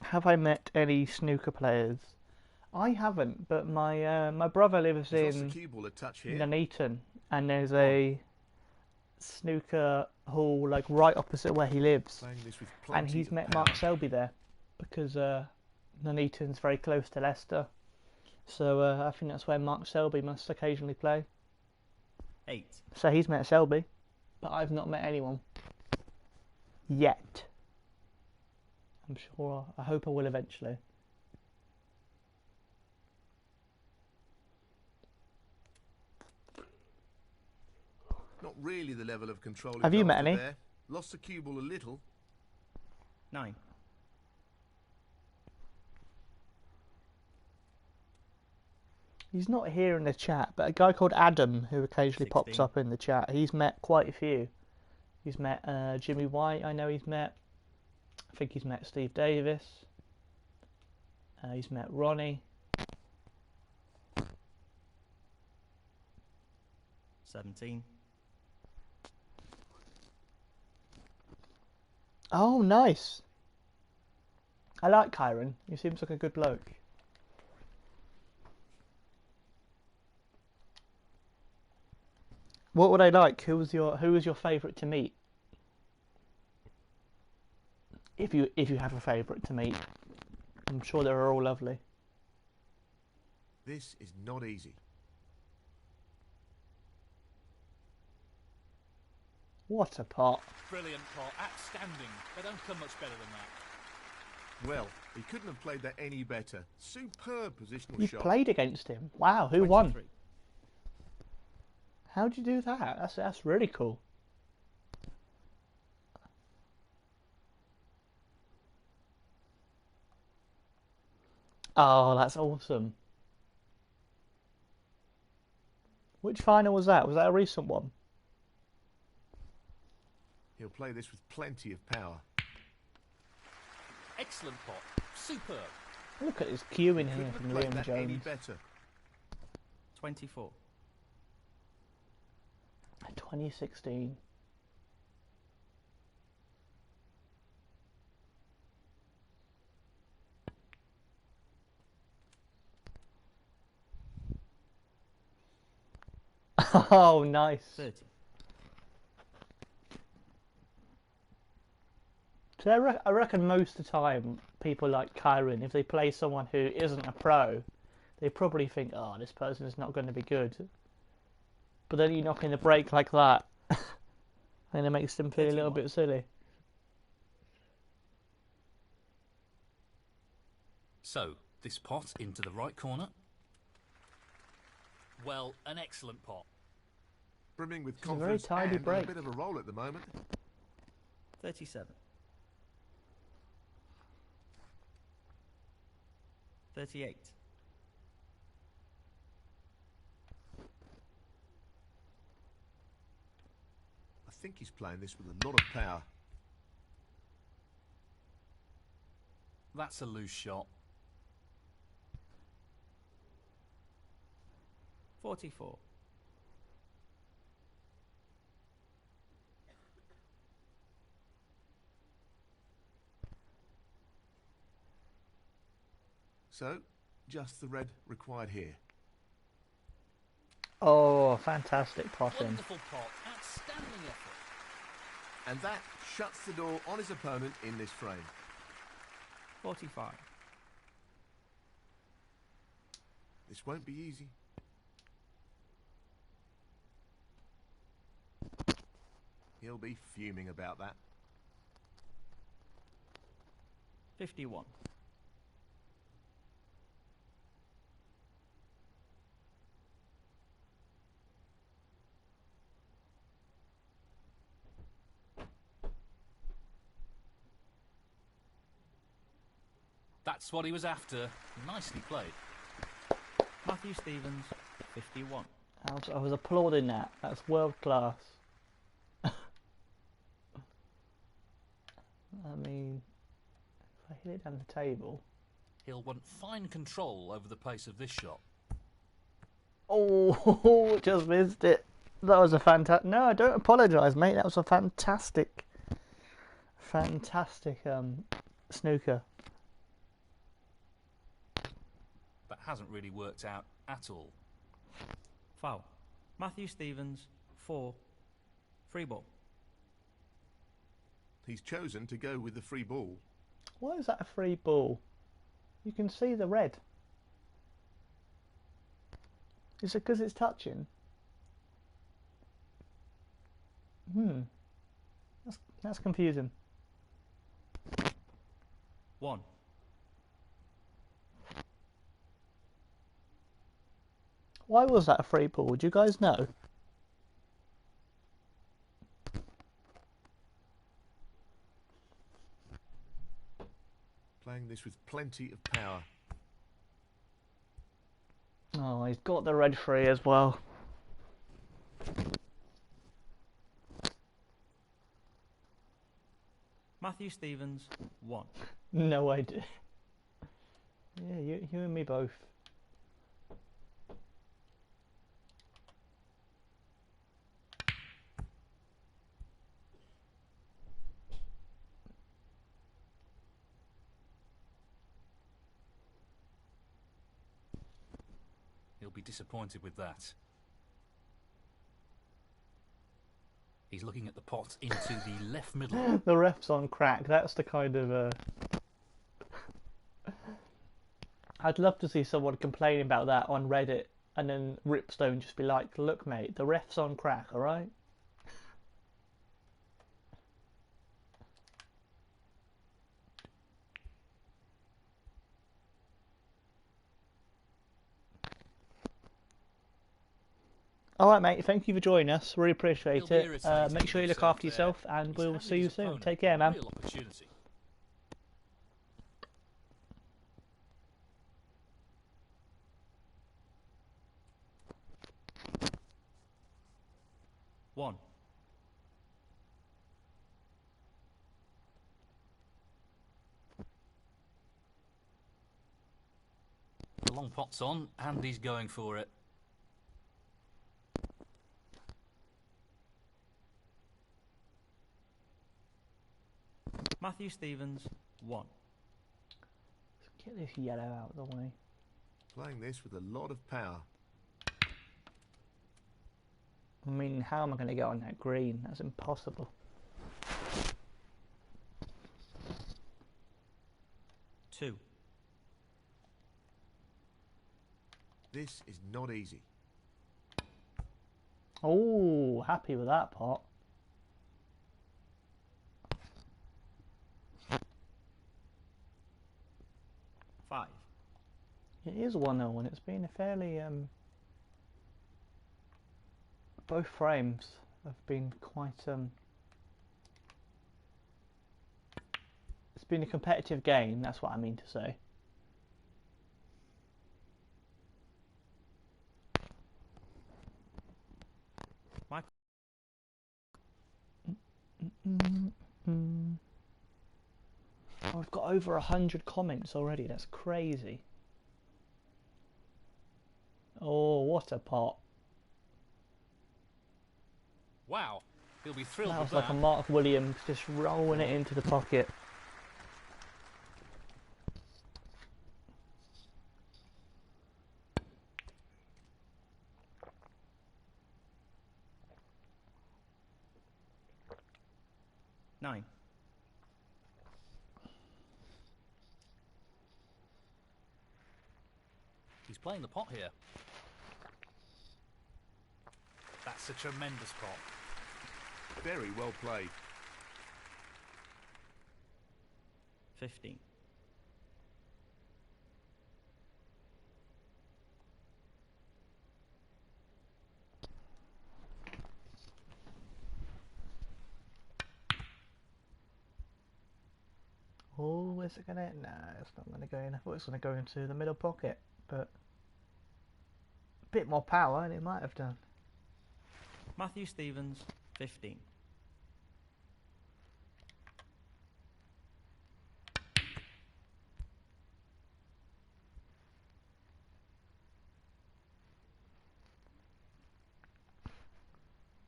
Speaker 4: Have I met any snooker players? I haven't, but my brother lives
Speaker 3: He's lost
Speaker 4: in
Speaker 3: the cue ball a touch here.
Speaker 4: Nuneaton, and there's a snooker hall like right opposite where he lives,
Speaker 3: Playing this with
Speaker 4: and
Speaker 3: plenty
Speaker 4: he's
Speaker 3: of
Speaker 4: met
Speaker 3: power.
Speaker 4: Mark Selby there because Nuneaton's very close to Leicester, so I think that's where Mark Selby must occasionally play.
Speaker 2: 8.
Speaker 4: So he's met Selby, but I've not met anyone yet. I'm sure. I hope I will eventually.
Speaker 3: Not really the level of control.
Speaker 4: Have you met any?
Speaker 3: There. Lost the cue ball a little.
Speaker 2: 9.
Speaker 4: He's not here in the chat, but a guy called Adam, who occasionally pops
Speaker 2: 16.
Speaker 4: up in the chat, he's met quite a few. He's met Jimmy White, I know he's met. I think he's met Steve Davis. He's met Ronnie.
Speaker 2: 17.
Speaker 4: Oh, nice. I like Kyron. He seems like a good bloke. What would I like? Who was your favourite to meet? If you have a favourite to meet, I'm sure they're all lovely.
Speaker 3: This is not easy.
Speaker 4: What a pot!
Speaker 1: Brilliant pot, outstanding. They don't come much better than that.
Speaker 3: Well, he couldn't have played that any better. Superb positional
Speaker 4: You
Speaker 3: shot.
Speaker 4: played against him. Wow, who won?
Speaker 2: 23.
Speaker 4: How'd you do that? That's really cool. Oh, that's awesome. Which final was that? Was that a recent one?
Speaker 3: He'll play this with plenty of power.
Speaker 1: Excellent pot. Superb.
Speaker 4: Look at this queue in here
Speaker 3: Couldn't
Speaker 4: from
Speaker 3: have played
Speaker 4: Liam
Speaker 3: that any
Speaker 4: Jones.
Speaker 3: better.
Speaker 2: 24.
Speaker 4: 2016. Oh, nice.
Speaker 2: 30.
Speaker 4: So I reckon most of the time, people like Kyron, if they play someone who isn't a pro, they probably think, oh, this person is not going to be good. But then you knock in the break like that, and it makes them feel a little
Speaker 2: 31.
Speaker 4: bit silly.
Speaker 1: So, this pot into the right corner. Well, an excellent pot.
Speaker 3: Brimming with
Speaker 4: It's a very
Speaker 3: confidence
Speaker 4: tidy
Speaker 3: and
Speaker 4: break.
Speaker 3: on a bit of a roll at the moment.
Speaker 2: 37. 38.
Speaker 3: I think he's playing this with a lot of power.
Speaker 1: That's a loose shot.
Speaker 2: 44.
Speaker 3: So, just the red required here.
Speaker 4: Oh, fantastic potting.
Speaker 1: Wonderful pot. Outstanding effort.
Speaker 3: And that shuts the door on his opponent in this frame.
Speaker 2: 45.
Speaker 3: This won't be easy. He'll be fuming about that.
Speaker 2: 51.
Speaker 1: That's what he was after. Nicely played.
Speaker 2: Matthew Stevens, 51.
Speaker 4: I was applauding that. That's world class. I mean, if I hit it down the table.
Speaker 1: He'll want fine control over the pace of this shot.
Speaker 4: Oh, just missed it. That was a fantastic. No, don't apologise, mate. That was a fantastic snooker.
Speaker 1: That hasn't really worked out at all.
Speaker 2: Foul. Matthew Stevens, 4. Free ball.
Speaker 3: He's chosen to go with the free ball.
Speaker 4: Why is that a free ball? You can see the red. Is it because it's touching? That's confusing.
Speaker 2: 1.
Speaker 4: Why was that a free ball? Do you guys know?
Speaker 3: Playing this with plenty of power.
Speaker 4: Oh, he's got the red free as well.
Speaker 2: Matthew Stevens, 1.
Speaker 4: No idea. Yeah, you and me both.
Speaker 1: He'll be disappointed with that. He's looking at the pot into the left middle.
Speaker 4: The ref's on crack. That's the kind of... I'd love to see someone complain about that on Reddit and then Ripstone just be like, look mate, the ref's on crack, alright? Alright mate, thank you for joining us. Really appreciate
Speaker 1: He'll be
Speaker 4: it.
Speaker 1: irritated
Speaker 4: Make sure you
Speaker 1: with
Speaker 4: look after
Speaker 1: himself
Speaker 4: yourself and
Speaker 1: He's
Speaker 4: we'll
Speaker 1: handed
Speaker 4: see you
Speaker 1: his
Speaker 4: soon.
Speaker 1: opponent
Speaker 4: Take care, man.
Speaker 1: a real opportunity.
Speaker 2: 1.
Speaker 1: long pot's on, and he's going for it.
Speaker 2: Matthew Stevens, 1.
Speaker 4: Let's get this yellow out of the way.
Speaker 3: Playing this with a lot of power.
Speaker 4: I mean, how am I going to get on that green? That's impossible.
Speaker 2: 2.
Speaker 3: This is not easy.
Speaker 4: Oh, happy with that pot.
Speaker 2: 5.
Speaker 4: It is 1-0 and it's been a fairly both frames have been quite it's been a competitive game, that's what I mean to say.
Speaker 2: Michael.
Speaker 4: Oh, we've got over 100 comments already, that's crazy. Oh, what a pot.
Speaker 1: Wow, he'll be thrilled
Speaker 4: That
Speaker 1: with
Speaker 4: was like a Mark Williams just rolling it into the pocket.
Speaker 2: Nine.
Speaker 1: He's playing the pot here. That's a tremendous pot.
Speaker 3: Very well played.
Speaker 2: 15.
Speaker 4: Oh, is it gonna? No, it's not gonna go in. I thought it was gonna go into the middle pocket, but a bit more power and it might have done.
Speaker 2: Matthew Stevens, 15.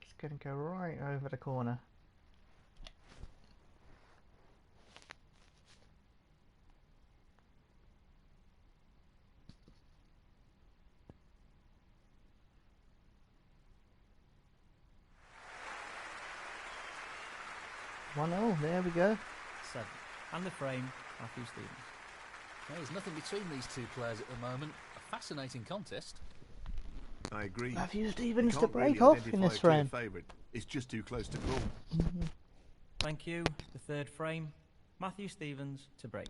Speaker 4: It's gonna go right over the corner. Oh, there we go.
Speaker 2: 7. And the frame, Matthew Stevens.
Speaker 1: There's nothing between these two players at the moment. A fascinating contest.
Speaker 3: I agree.
Speaker 4: Matthew Stevens
Speaker 3: You
Speaker 4: to
Speaker 3: can't
Speaker 4: break
Speaker 3: really
Speaker 4: off
Speaker 3: identify
Speaker 4: in this
Speaker 3: a clear
Speaker 4: frame.
Speaker 3: favourite. It's just too close to call.
Speaker 2: Thank you. The third frame, Matthew Stevens to break.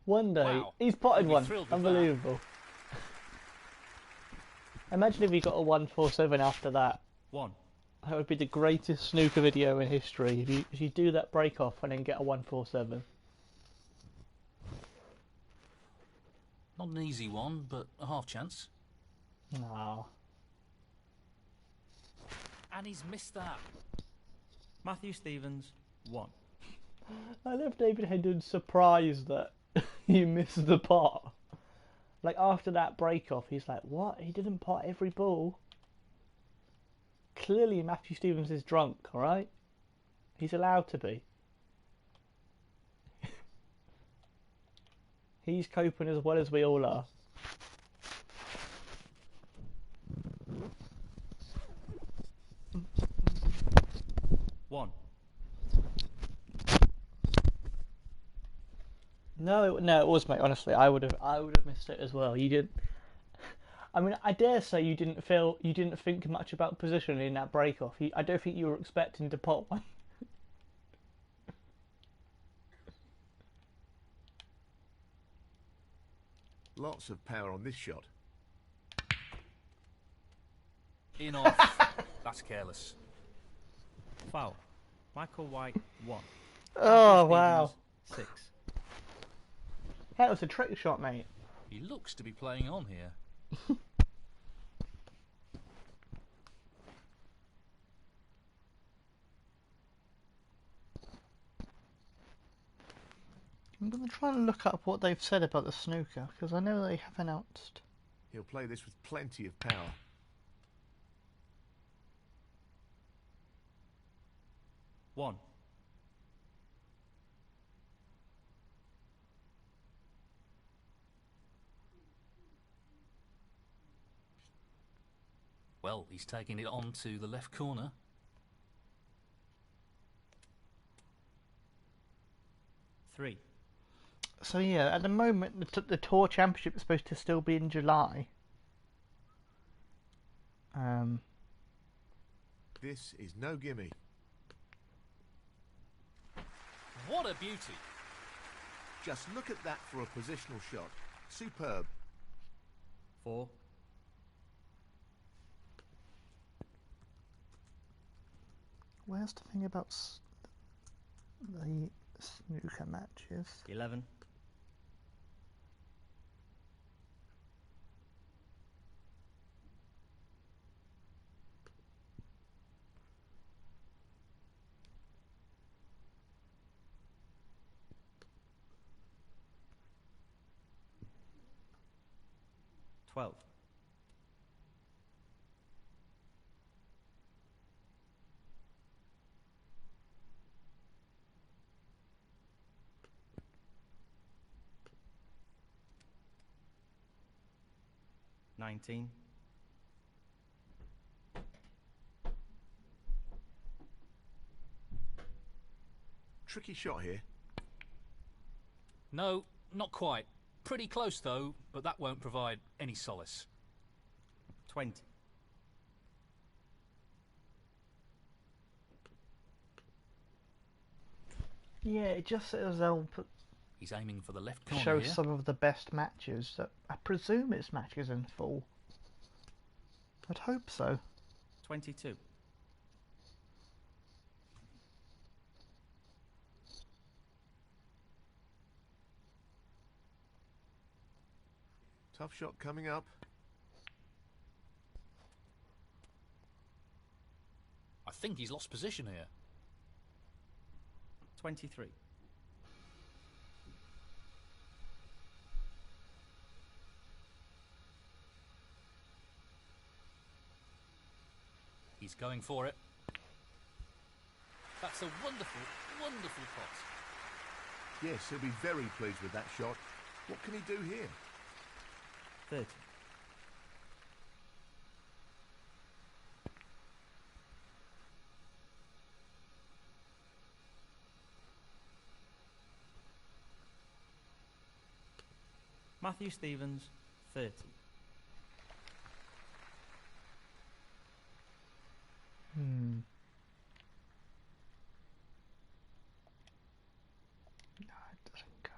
Speaker 4: One day,
Speaker 1: Wow.
Speaker 4: he's potted
Speaker 1: He'll be
Speaker 4: one.
Speaker 1: thrilled with
Speaker 4: Unbelievable. Imagine if he got a 147 after that.
Speaker 2: 1.
Speaker 4: That would be the greatest snooker video in history. If you do that break off and then get a 147.
Speaker 1: Not an easy one, but a half chance.
Speaker 4: No.
Speaker 1: And he's missed that.
Speaker 2: Matthew Stevens, 1.
Speaker 4: I love David Hendon's surprised that he missed the pot. Like after that break off, he's like, what? He didn't pot every ball? Clearly Matthew Stevens is drunk, alright? He's allowed to be. He's coping as well as we all are.
Speaker 2: One.
Speaker 4: No, it was, mate. Honestly, I would have missed it as well. You did. I mean, I dare say you didn't think much about position in that break off. I don't think you were expecting to pot one.
Speaker 3: Lots of power on this shot.
Speaker 1: In off. That's careless.
Speaker 2: Foul. Michael White, 1.
Speaker 4: Oh
Speaker 2: Matthew
Speaker 4: wow!
Speaker 2: Stevens, 6.
Speaker 4: That was a trick shot, mate.
Speaker 1: He looks to be playing on here.
Speaker 4: trying to look up what they've said about the snooker, because I know they have announced.
Speaker 3: He'll play this with plenty of power.
Speaker 2: One.
Speaker 1: Well, he's taking it on to the left corner.
Speaker 2: Three.
Speaker 4: So yeah, at the moment the Tour Championship is supposed to still be in July.
Speaker 3: This is no gimme.
Speaker 1: What a beauty!
Speaker 3: Just look at that for a positional shot. Superb.
Speaker 2: Four.
Speaker 4: Where's the thing about the snooker matches?
Speaker 2: 11. Twelve. Nineteen.
Speaker 3: Tricky shot here.
Speaker 1: No, not quite. Pretty close though, but that won't provide any solace.
Speaker 2: 20.
Speaker 4: Yeah, it just says they'll
Speaker 1: He's aiming for the left corner
Speaker 4: show
Speaker 1: here.
Speaker 4: some of the best matches. That I presume it's matches in full. I'd hope so.
Speaker 2: 22.
Speaker 3: Tough shot coming up.
Speaker 1: I think he's lost position here.
Speaker 2: 23.
Speaker 1: He's going for it. That's a wonderful, wonderful pot.
Speaker 3: Yes, he'll be very pleased with that shot. What can he do here?
Speaker 2: 30. Matthew Stevens, 30.
Speaker 4: No, it doesn't go.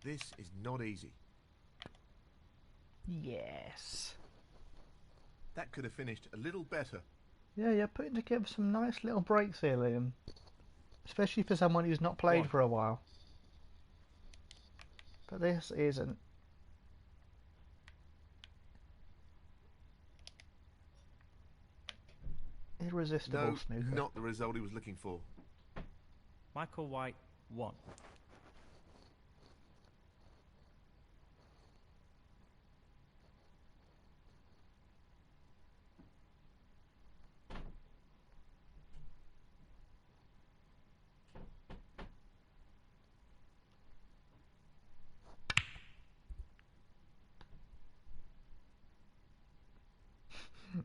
Speaker 3: This is not easy.
Speaker 4: Yes.
Speaker 3: That could have finished a little better.
Speaker 4: Yeah, you're putting together some nice little breaks here, Liam. Especially for someone who's not played
Speaker 3: One.
Speaker 4: for a while. But this isn't. Irresistible
Speaker 3: No,
Speaker 4: snooker.
Speaker 3: not the result he was looking for.
Speaker 2: Michael White, 1.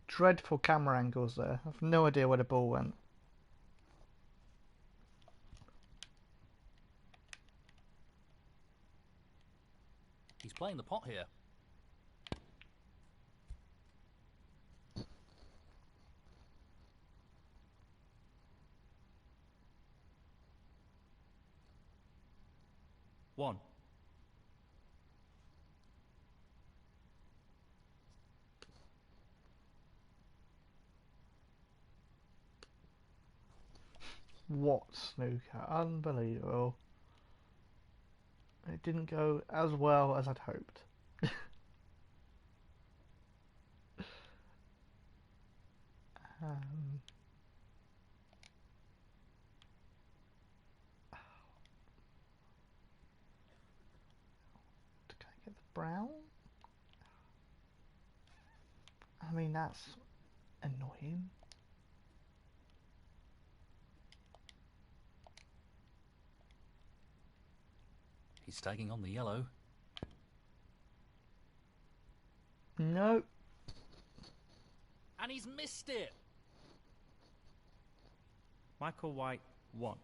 Speaker 4: Dreadful camera angles there. I've no idea where the ball went.
Speaker 1: He's playing the pot here.
Speaker 2: One.
Speaker 4: What snooker? Unbelievable. It didn't go as well as I'd hoped. Um, can I get the brown? I mean, that's annoying.
Speaker 1: He's taking on the yellow.
Speaker 4: No.
Speaker 1: And he's missed it!
Speaker 2: Michael White, 1.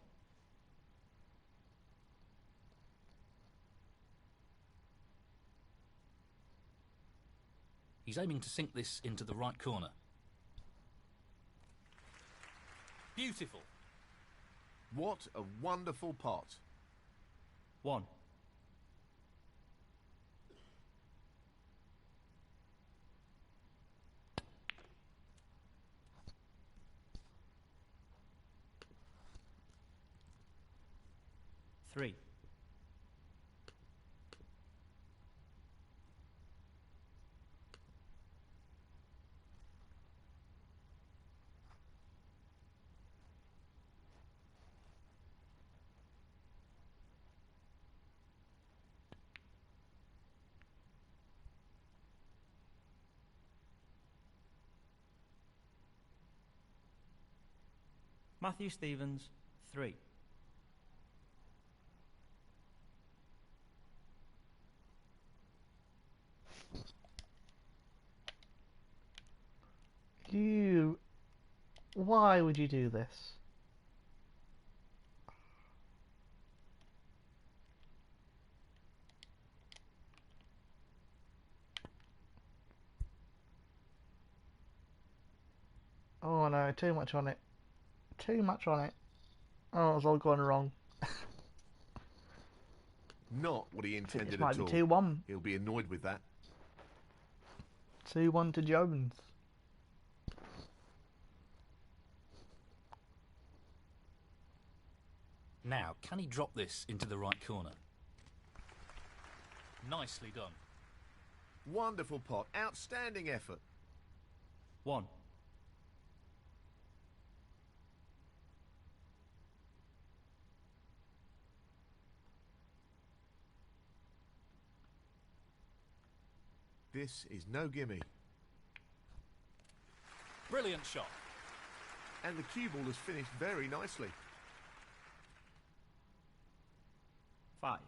Speaker 1: He's aiming to sink this into the right corner. Beautiful.
Speaker 3: What a wonderful pot.
Speaker 2: 1. Three. Matthew Stevens, 3.
Speaker 4: Why would you do this? Oh no, too much on it. Too much on it. Oh, it's all gone wrong.
Speaker 3: Not what he
Speaker 4: I think
Speaker 3: intended
Speaker 4: this might
Speaker 3: at
Speaker 4: be
Speaker 3: all.
Speaker 4: 2-1.
Speaker 3: He'll be annoyed with that.
Speaker 4: 2-1 to Jones.
Speaker 1: Now, can he drop this into the right corner? Nicely done.
Speaker 3: Wonderful pot. Outstanding effort.
Speaker 2: 1.
Speaker 3: This is no gimme.
Speaker 1: Brilliant shot.
Speaker 3: And the cue ball has finished very nicely.
Speaker 2: 5.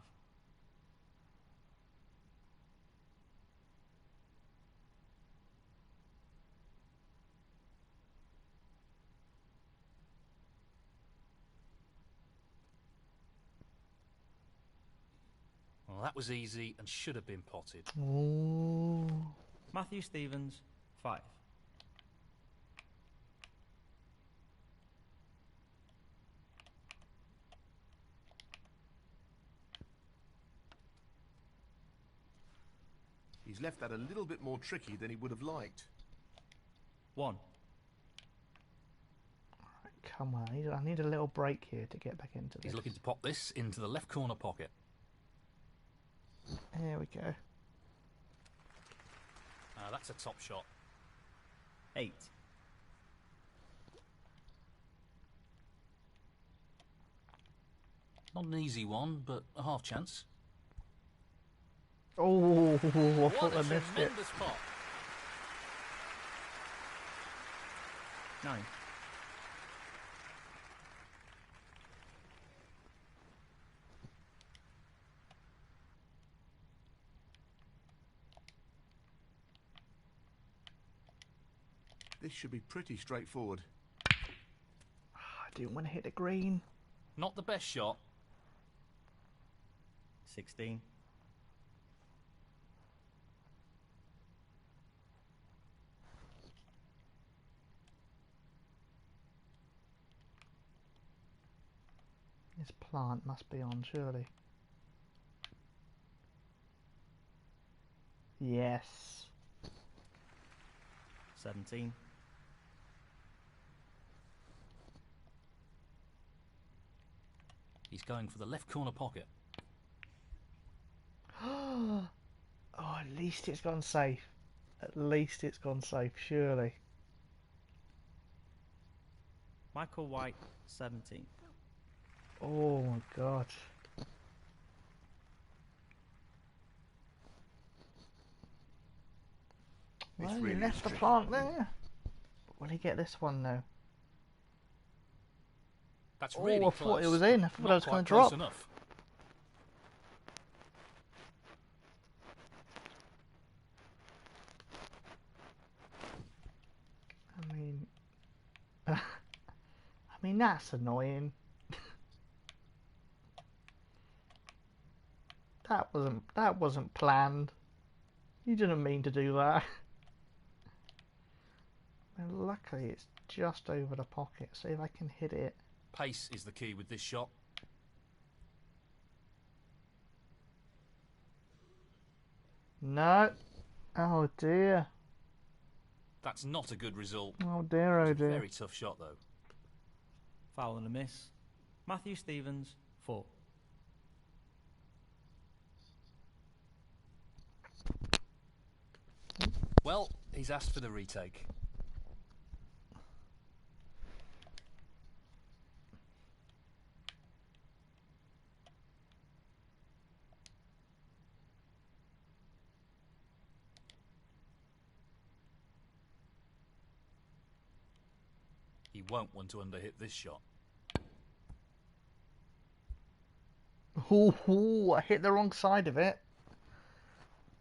Speaker 1: Well, that was easy and should have been potted.
Speaker 4: Ooh.
Speaker 2: Matthew Stevens, 5.
Speaker 3: He's left that a little bit more tricky than he would have liked.
Speaker 2: 1.
Speaker 4: Come on, I need a little break here to get back into this.
Speaker 1: He's looking to pop this into the left corner pocket.
Speaker 4: Here we go.
Speaker 1: That's a top shot.
Speaker 2: 8.
Speaker 1: Not an easy one, but a half chance.
Speaker 4: Oh, I
Speaker 1: What
Speaker 4: thought
Speaker 1: a
Speaker 4: I missed it.
Speaker 1: tremendous pot.
Speaker 2: 9.
Speaker 3: This should be pretty straightforward.
Speaker 4: I didn't want to hit the green.
Speaker 1: Not the best shot.
Speaker 2: 16.
Speaker 4: This plant must be on, surely. Yes.
Speaker 2: 17.
Speaker 1: He's going for the left corner pocket.
Speaker 4: Oh, at least it's gone safe. At least it's gone safe, surely.
Speaker 2: Michael White, 17th.
Speaker 4: Oh my god. Well, he
Speaker 3: really
Speaker 4: left the
Speaker 3: tricky.
Speaker 4: plant there. But will he get this one though?
Speaker 1: That's
Speaker 4: Oh,
Speaker 1: really
Speaker 4: I
Speaker 1: close.
Speaker 4: thought it was in. I thought
Speaker 1: Not
Speaker 4: I was
Speaker 1: quite
Speaker 4: going to
Speaker 1: close
Speaker 4: drop.
Speaker 1: enough.
Speaker 4: I mean, I mean that's annoying. That wasn't planned. You didn't mean to do that. And luckily, it's just over the pocket. See if I can hit it.
Speaker 1: Pace is the key with this shot.
Speaker 4: No. Oh dear.
Speaker 1: That's not a good result.
Speaker 4: Oh dear. Oh
Speaker 1: It's a
Speaker 4: dear.
Speaker 1: very tough shot, though.
Speaker 2: Foul and a miss. Matthew Stevens, 4.
Speaker 1: Well, he's asked for the retake. He won't want to underhit this shot.
Speaker 4: Ooh, I hit the wrong side of it.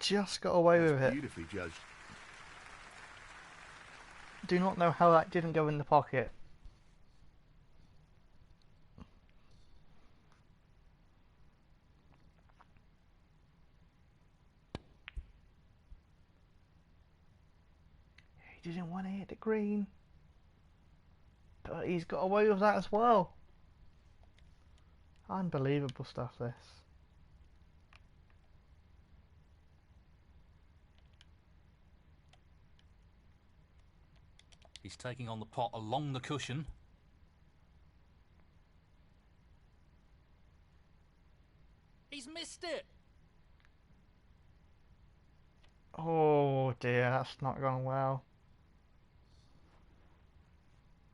Speaker 4: Just got away with
Speaker 3: That's
Speaker 4: it.
Speaker 3: beautifully judged.
Speaker 4: Do not know how that didn't go in the pocket. He didn't want to hit the green. But he's got away with that as well. Unbelievable stuff, this.
Speaker 1: He's taking on the pot along the cushion. He's missed it!
Speaker 4: Oh dear, that's not gone well.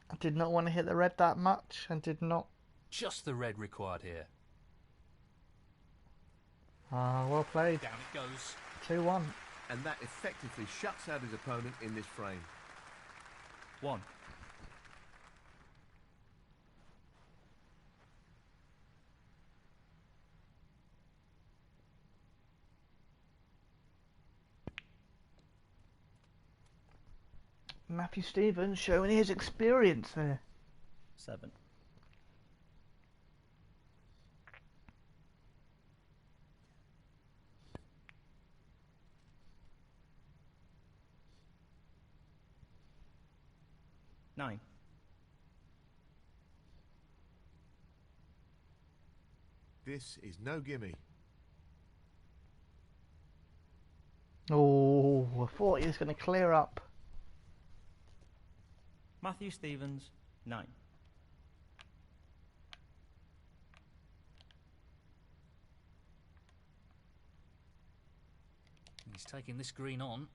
Speaker 4: I did not want to hit the red that much and did not.
Speaker 1: Just the red required here.
Speaker 4: Ah, well played.
Speaker 1: Down it goes.
Speaker 4: 2-1.
Speaker 3: And that effectively shuts out his opponent in this frame.
Speaker 2: 1.
Speaker 4: Matthew Stevens showing his experience there.
Speaker 2: 7. Nine.
Speaker 3: This is no gimme.
Speaker 4: Oh, I thought he was going to clear up.
Speaker 2: Matthew Stevens, 9.
Speaker 1: He's taking this green on.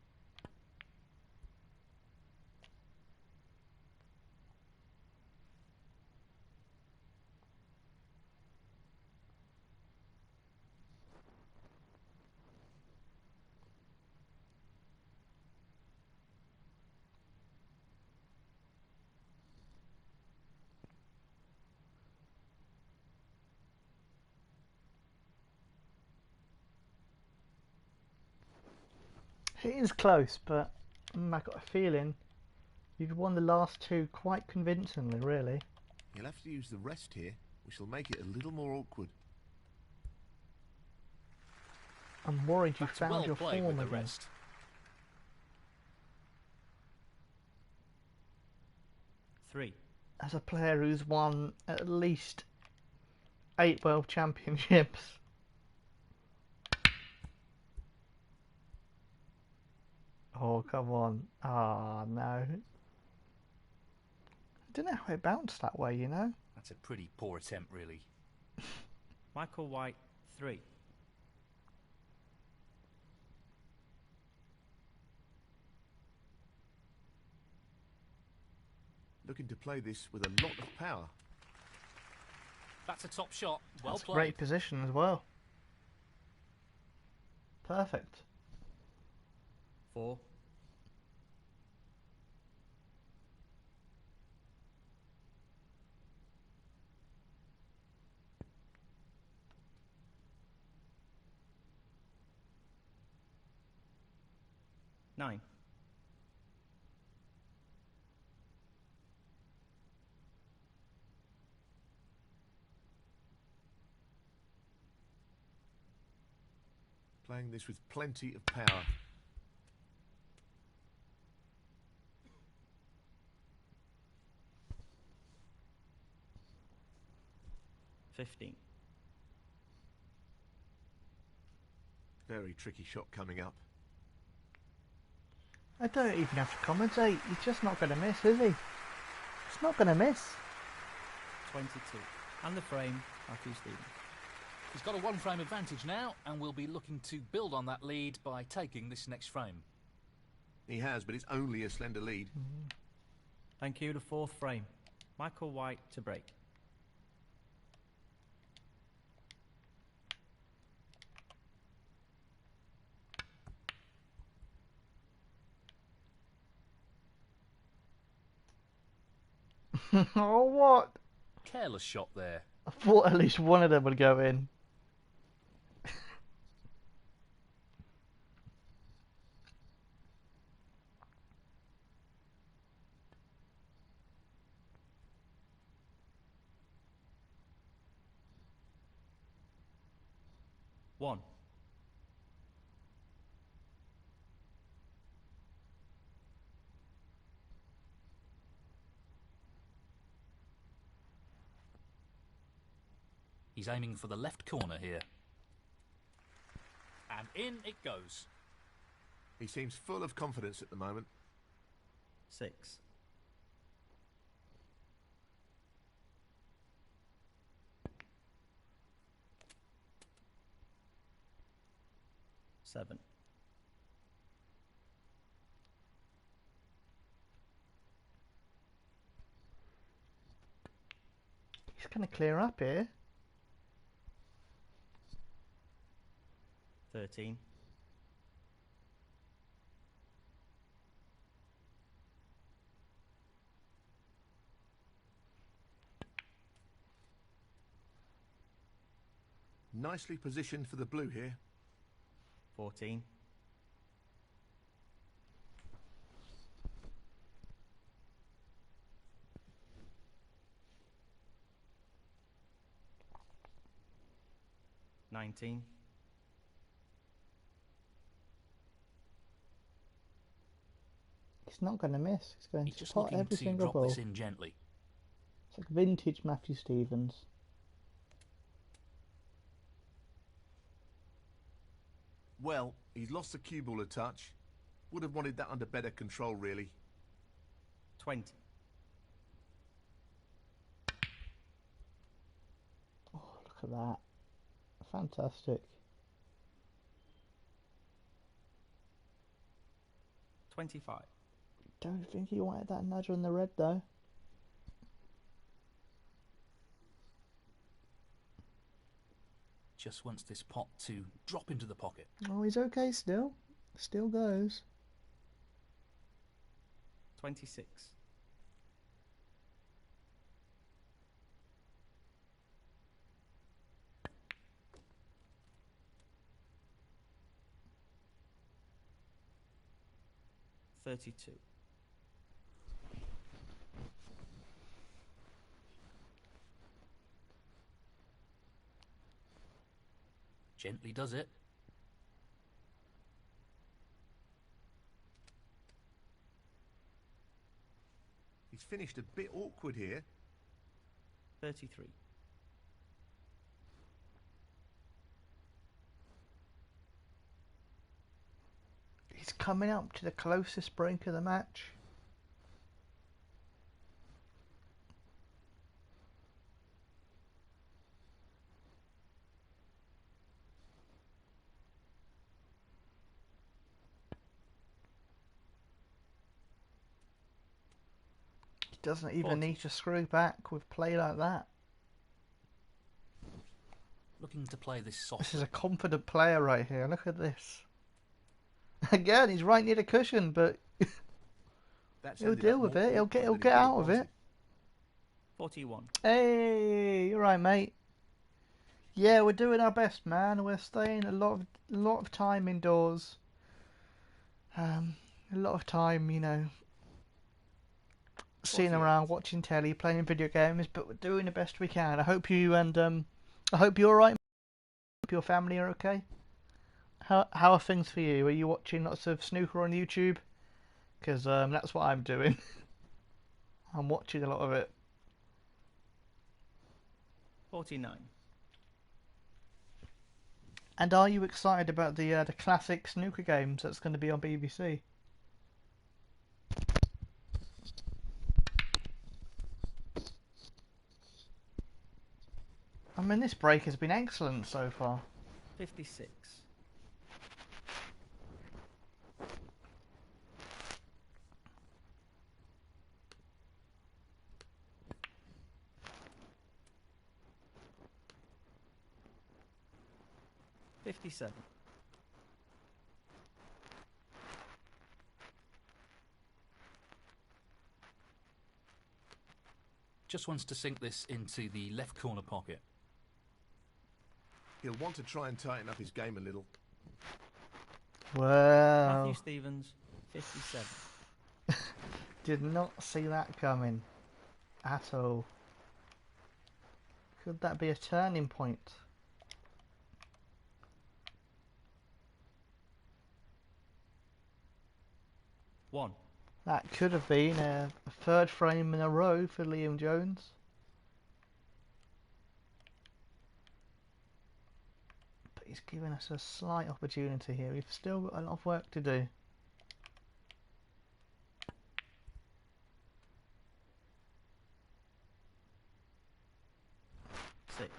Speaker 4: It is close, but I got a feeling you've won the last two quite convincingly, really.
Speaker 3: He'll have to use the rest here, which will make it a little more awkward.
Speaker 4: I'm worried you
Speaker 1: That's
Speaker 4: found
Speaker 1: well
Speaker 4: your
Speaker 1: played
Speaker 4: form
Speaker 1: with the
Speaker 4: again.
Speaker 1: rest.
Speaker 2: 3.
Speaker 4: As a player who's won at least 8 world championships. Oh, come on. Ah, no. I don't know how it bounced that way, you know?
Speaker 1: That's a pretty poor attempt, really.
Speaker 2: Michael White, 3.
Speaker 3: Looking to play this with a lot of power.
Speaker 1: That's a top shot. Well
Speaker 4: That's
Speaker 1: played.
Speaker 4: great position as well. Perfect.
Speaker 2: 4. Nine.
Speaker 3: Playing this with plenty of power.
Speaker 2: 15.
Speaker 3: Very tricky shot coming up.
Speaker 4: I don't even have to commentate. He's just not going to miss, is he? He's not going to miss.
Speaker 2: 22. And the frame, Matthew Stevens.
Speaker 1: He's got a one-frame advantage now, and will be looking to build on that lead by taking this next frame.
Speaker 3: He has, but it's only a slender lead.
Speaker 2: Thank you, the 4th frame. Michael White to break.
Speaker 4: Oh, what?
Speaker 1: Careless shot there.
Speaker 4: I thought at least one of them would go in.
Speaker 2: One.
Speaker 1: He's aiming for the left corner here. And in it goes.
Speaker 3: He seems full of confidence at the moment.
Speaker 2: 6. Seven.
Speaker 4: He's going to clear up here.
Speaker 2: 13.
Speaker 3: Nicely positioned for the blue here.
Speaker 2: 14. $19.
Speaker 4: He's not going to miss. He's going
Speaker 1: He's
Speaker 4: to
Speaker 1: just
Speaker 4: spot
Speaker 1: looking
Speaker 4: every
Speaker 1: to
Speaker 4: single
Speaker 1: drop
Speaker 4: ball.
Speaker 1: this in gently.
Speaker 4: It's like vintage Matthew Stevens.
Speaker 3: Well, he's lost the cue ball a touch. Would have wanted that under better control, really.
Speaker 2: 20.
Speaker 4: Oh, look at that. Fantastic.
Speaker 2: 25.
Speaker 4: Don't think he wanted that nudge on the red, though.
Speaker 1: Just wants this pot to drop into the pocket.
Speaker 4: Oh, he's okay still. Still goes.
Speaker 2: 26. $32.
Speaker 1: Gently does it.
Speaker 3: He's finished a bit awkward here.
Speaker 2: 33.
Speaker 4: He's coming up to the closest break of the match. doesn't even
Speaker 1: 40.
Speaker 4: need to screw back with play like that.
Speaker 1: Looking to play this soft.
Speaker 4: This is a confident player right here. Look at this. Again, he's right near the cushion, but
Speaker 3: That's
Speaker 4: he'll
Speaker 3: ended
Speaker 4: deal
Speaker 3: up
Speaker 4: with
Speaker 3: more
Speaker 4: it. He'll
Speaker 3: awkward
Speaker 4: get
Speaker 3: than he
Speaker 4: out of
Speaker 3: wanted.
Speaker 4: it.
Speaker 2: 41.
Speaker 4: Hey, you're right, mate. Yeah, we're doing our best, man. We're staying a lot of time indoors. A lot of time, you know, sitting
Speaker 2: 48.
Speaker 4: around watching telly, playing video games, but we're doing the best we can. I hope you I hope you're alright. Hope your family are okay. How are things for you? Are you watching lots of snooker on YouTube? Because that's what I'm doing. I'm watching a lot of it.
Speaker 2: 49.
Speaker 4: And are you excited about the classic snooker games that's going to be on BBC? I mean, this break has been excellent so far.
Speaker 2: 56. $57.
Speaker 1: Just wants to sink this into the left corner pocket.
Speaker 3: He'll want to try and tighten up his game a little.
Speaker 4: Wow.
Speaker 2: Matthew Stevens, 57.
Speaker 4: Did not see that coming at all. Could that be a turning point?
Speaker 2: One.
Speaker 4: That could have been a third frame in a row for Liam Jones. But he's given us a slight opportunity here. We've still got a lot of work to do.
Speaker 2: Six.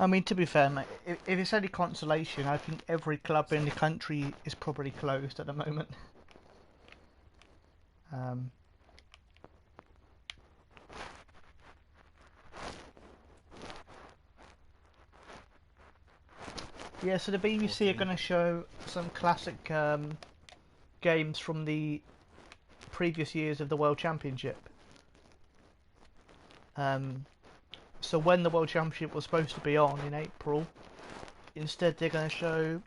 Speaker 4: I mean, to be fair, mate, if it's any consolation, I think every club in the country is probably closed at the moment. Yeah, so the BBC are going to show some classic games from the previous years of the World Championship. So when the World Championship was supposed to be on in April, instead they're going to show,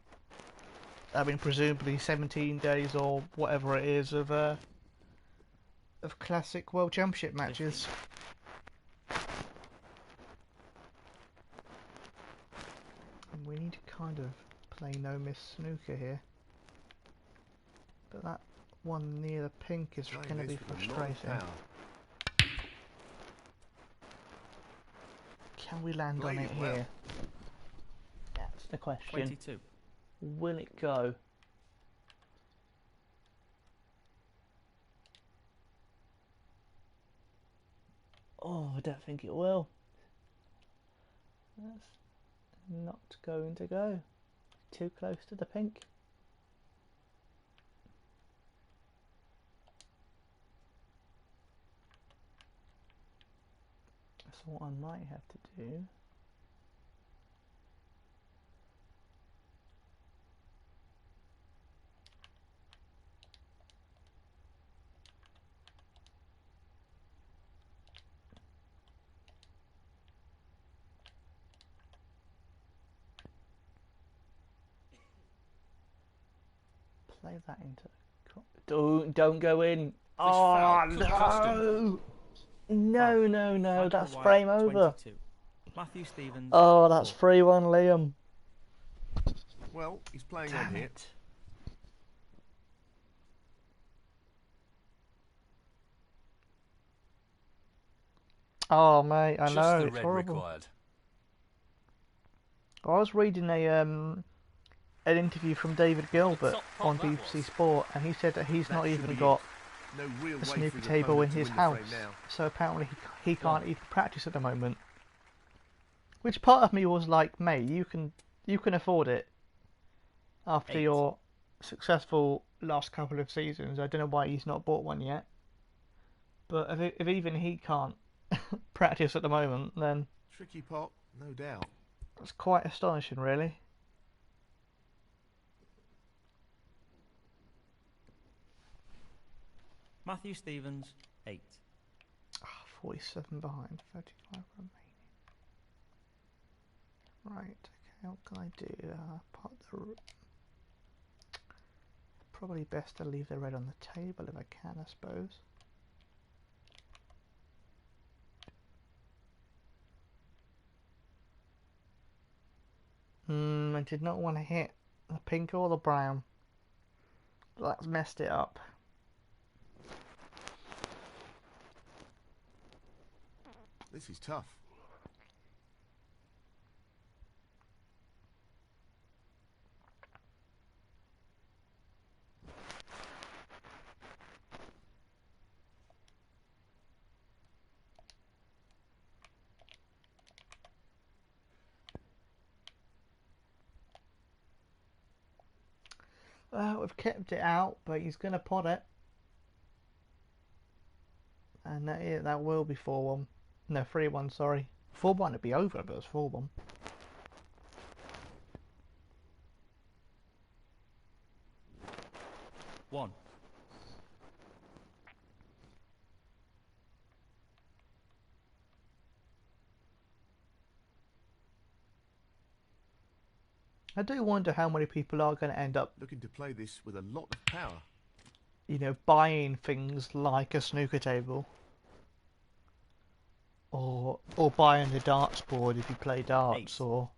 Speaker 4: I mean, presumably 17 days or whatever it is of classic World Championship matches. And we need to kind of play no miss snooker here, but that one near the pink is going to be frustrating. Can we land on it here? That's the question.
Speaker 2: 22.
Speaker 4: Will it go? Oh, I don't think it will. That's not going to go. Too close to the pink. So what I might have to do play that into don't go in. Oh no. No, that's frame over.
Speaker 2: 22. Matthew Stevens.
Speaker 4: Oh, that's
Speaker 2: 4.
Speaker 4: 3-1 Liam.
Speaker 3: Well, he's playing on
Speaker 4: Damn
Speaker 3: here.
Speaker 4: it. Oh mate, I
Speaker 1: Just
Speaker 4: know,
Speaker 1: the
Speaker 4: it's
Speaker 1: red
Speaker 4: horrible.
Speaker 1: required.
Speaker 4: I was reading an interview from David Gilbert
Speaker 1: top pot
Speaker 4: on
Speaker 1: that
Speaker 4: BBC
Speaker 1: was.
Speaker 4: Sport, and he said that he's
Speaker 3: That
Speaker 4: not
Speaker 3: should
Speaker 4: even
Speaker 3: be
Speaker 4: got
Speaker 3: No real
Speaker 4: the
Speaker 3: way
Speaker 4: snooker
Speaker 3: for his
Speaker 4: table in
Speaker 3: opponent to
Speaker 4: his
Speaker 3: win the
Speaker 4: house.
Speaker 3: frame now.
Speaker 4: So apparently he can't even practice at the moment. Which part of me was like, mate, you can afford it after
Speaker 2: 8.
Speaker 4: your successful last couple of seasons. I don't know why he's not bought one yet. But if even he can't practice at the moment, then
Speaker 3: Tricky pot, no doubt.
Speaker 4: that's quite astonishing, really.
Speaker 2: Matthew Stevens, 8.
Speaker 4: 47 behind, 35 remaining. Right, okay, what can I do? Put the... Probably best to leave the red on the table if I can, I suppose. I did not want to hit the pink or the brown. That's messed it up.
Speaker 3: This is tough.
Speaker 4: We've kept it out, but he's going to pot it. And that will be 4-1. No, 3-1, sorry. 4-1 would be over, but it's 4-1.
Speaker 2: One.
Speaker 4: I do wonder how many people are going to end up,
Speaker 3: Looking to play this with a lot of power.
Speaker 4: you know, buying things like a snooker table. Or buying the darts board if you play darts,
Speaker 2: 8.
Speaker 4: or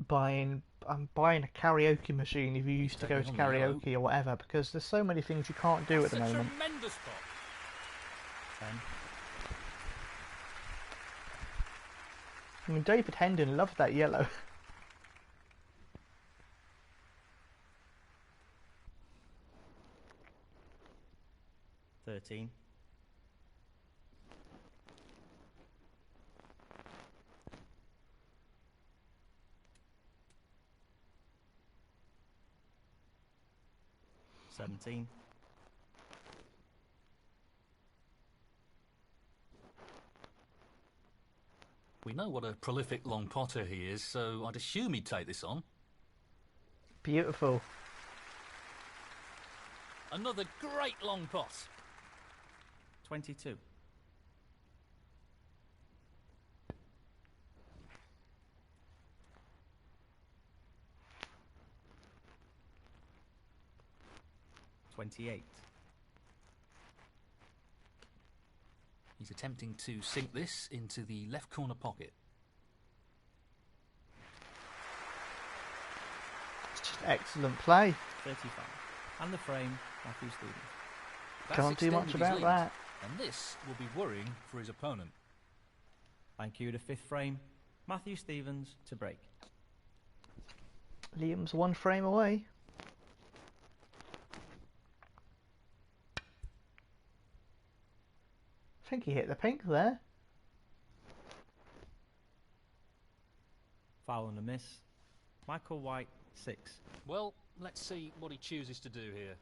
Speaker 4: buying a karaoke machine if you used to go to
Speaker 1: Taking on the yellow.
Speaker 4: karaoke or whatever, because there's so many things you can't do at the
Speaker 1: That's a
Speaker 4: moment.
Speaker 1: tremendous pot.
Speaker 2: 10.
Speaker 4: I mean, David Hendon loved that yellow.
Speaker 2: 13. 17.
Speaker 1: 'We know what a prolific long potter he is, so I'd assume he'd take this on.
Speaker 4: Beautiful.
Speaker 1: Another great long pot.
Speaker 2: 22. 28.
Speaker 1: He's attempting to sink this into the left corner pocket.
Speaker 4: It's just excellent play.
Speaker 2: 35. And the frame, Matthew Stevens.
Speaker 1: That's
Speaker 4: Can't do much
Speaker 1: extended his
Speaker 4: about
Speaker 1: lead,
Speaker 4: that.
Speaker 1: And this will be worrying for his opponent.
Speaker 2: Thank you to 5th frame, Matthew Stevens to break.
Speaker 4: Liam's one frame away. I think he hit the pink there.
Speaker 2: Foul and a miss. Michael White, 6.
Speaker 1: Well, let's see what he chooses to do here.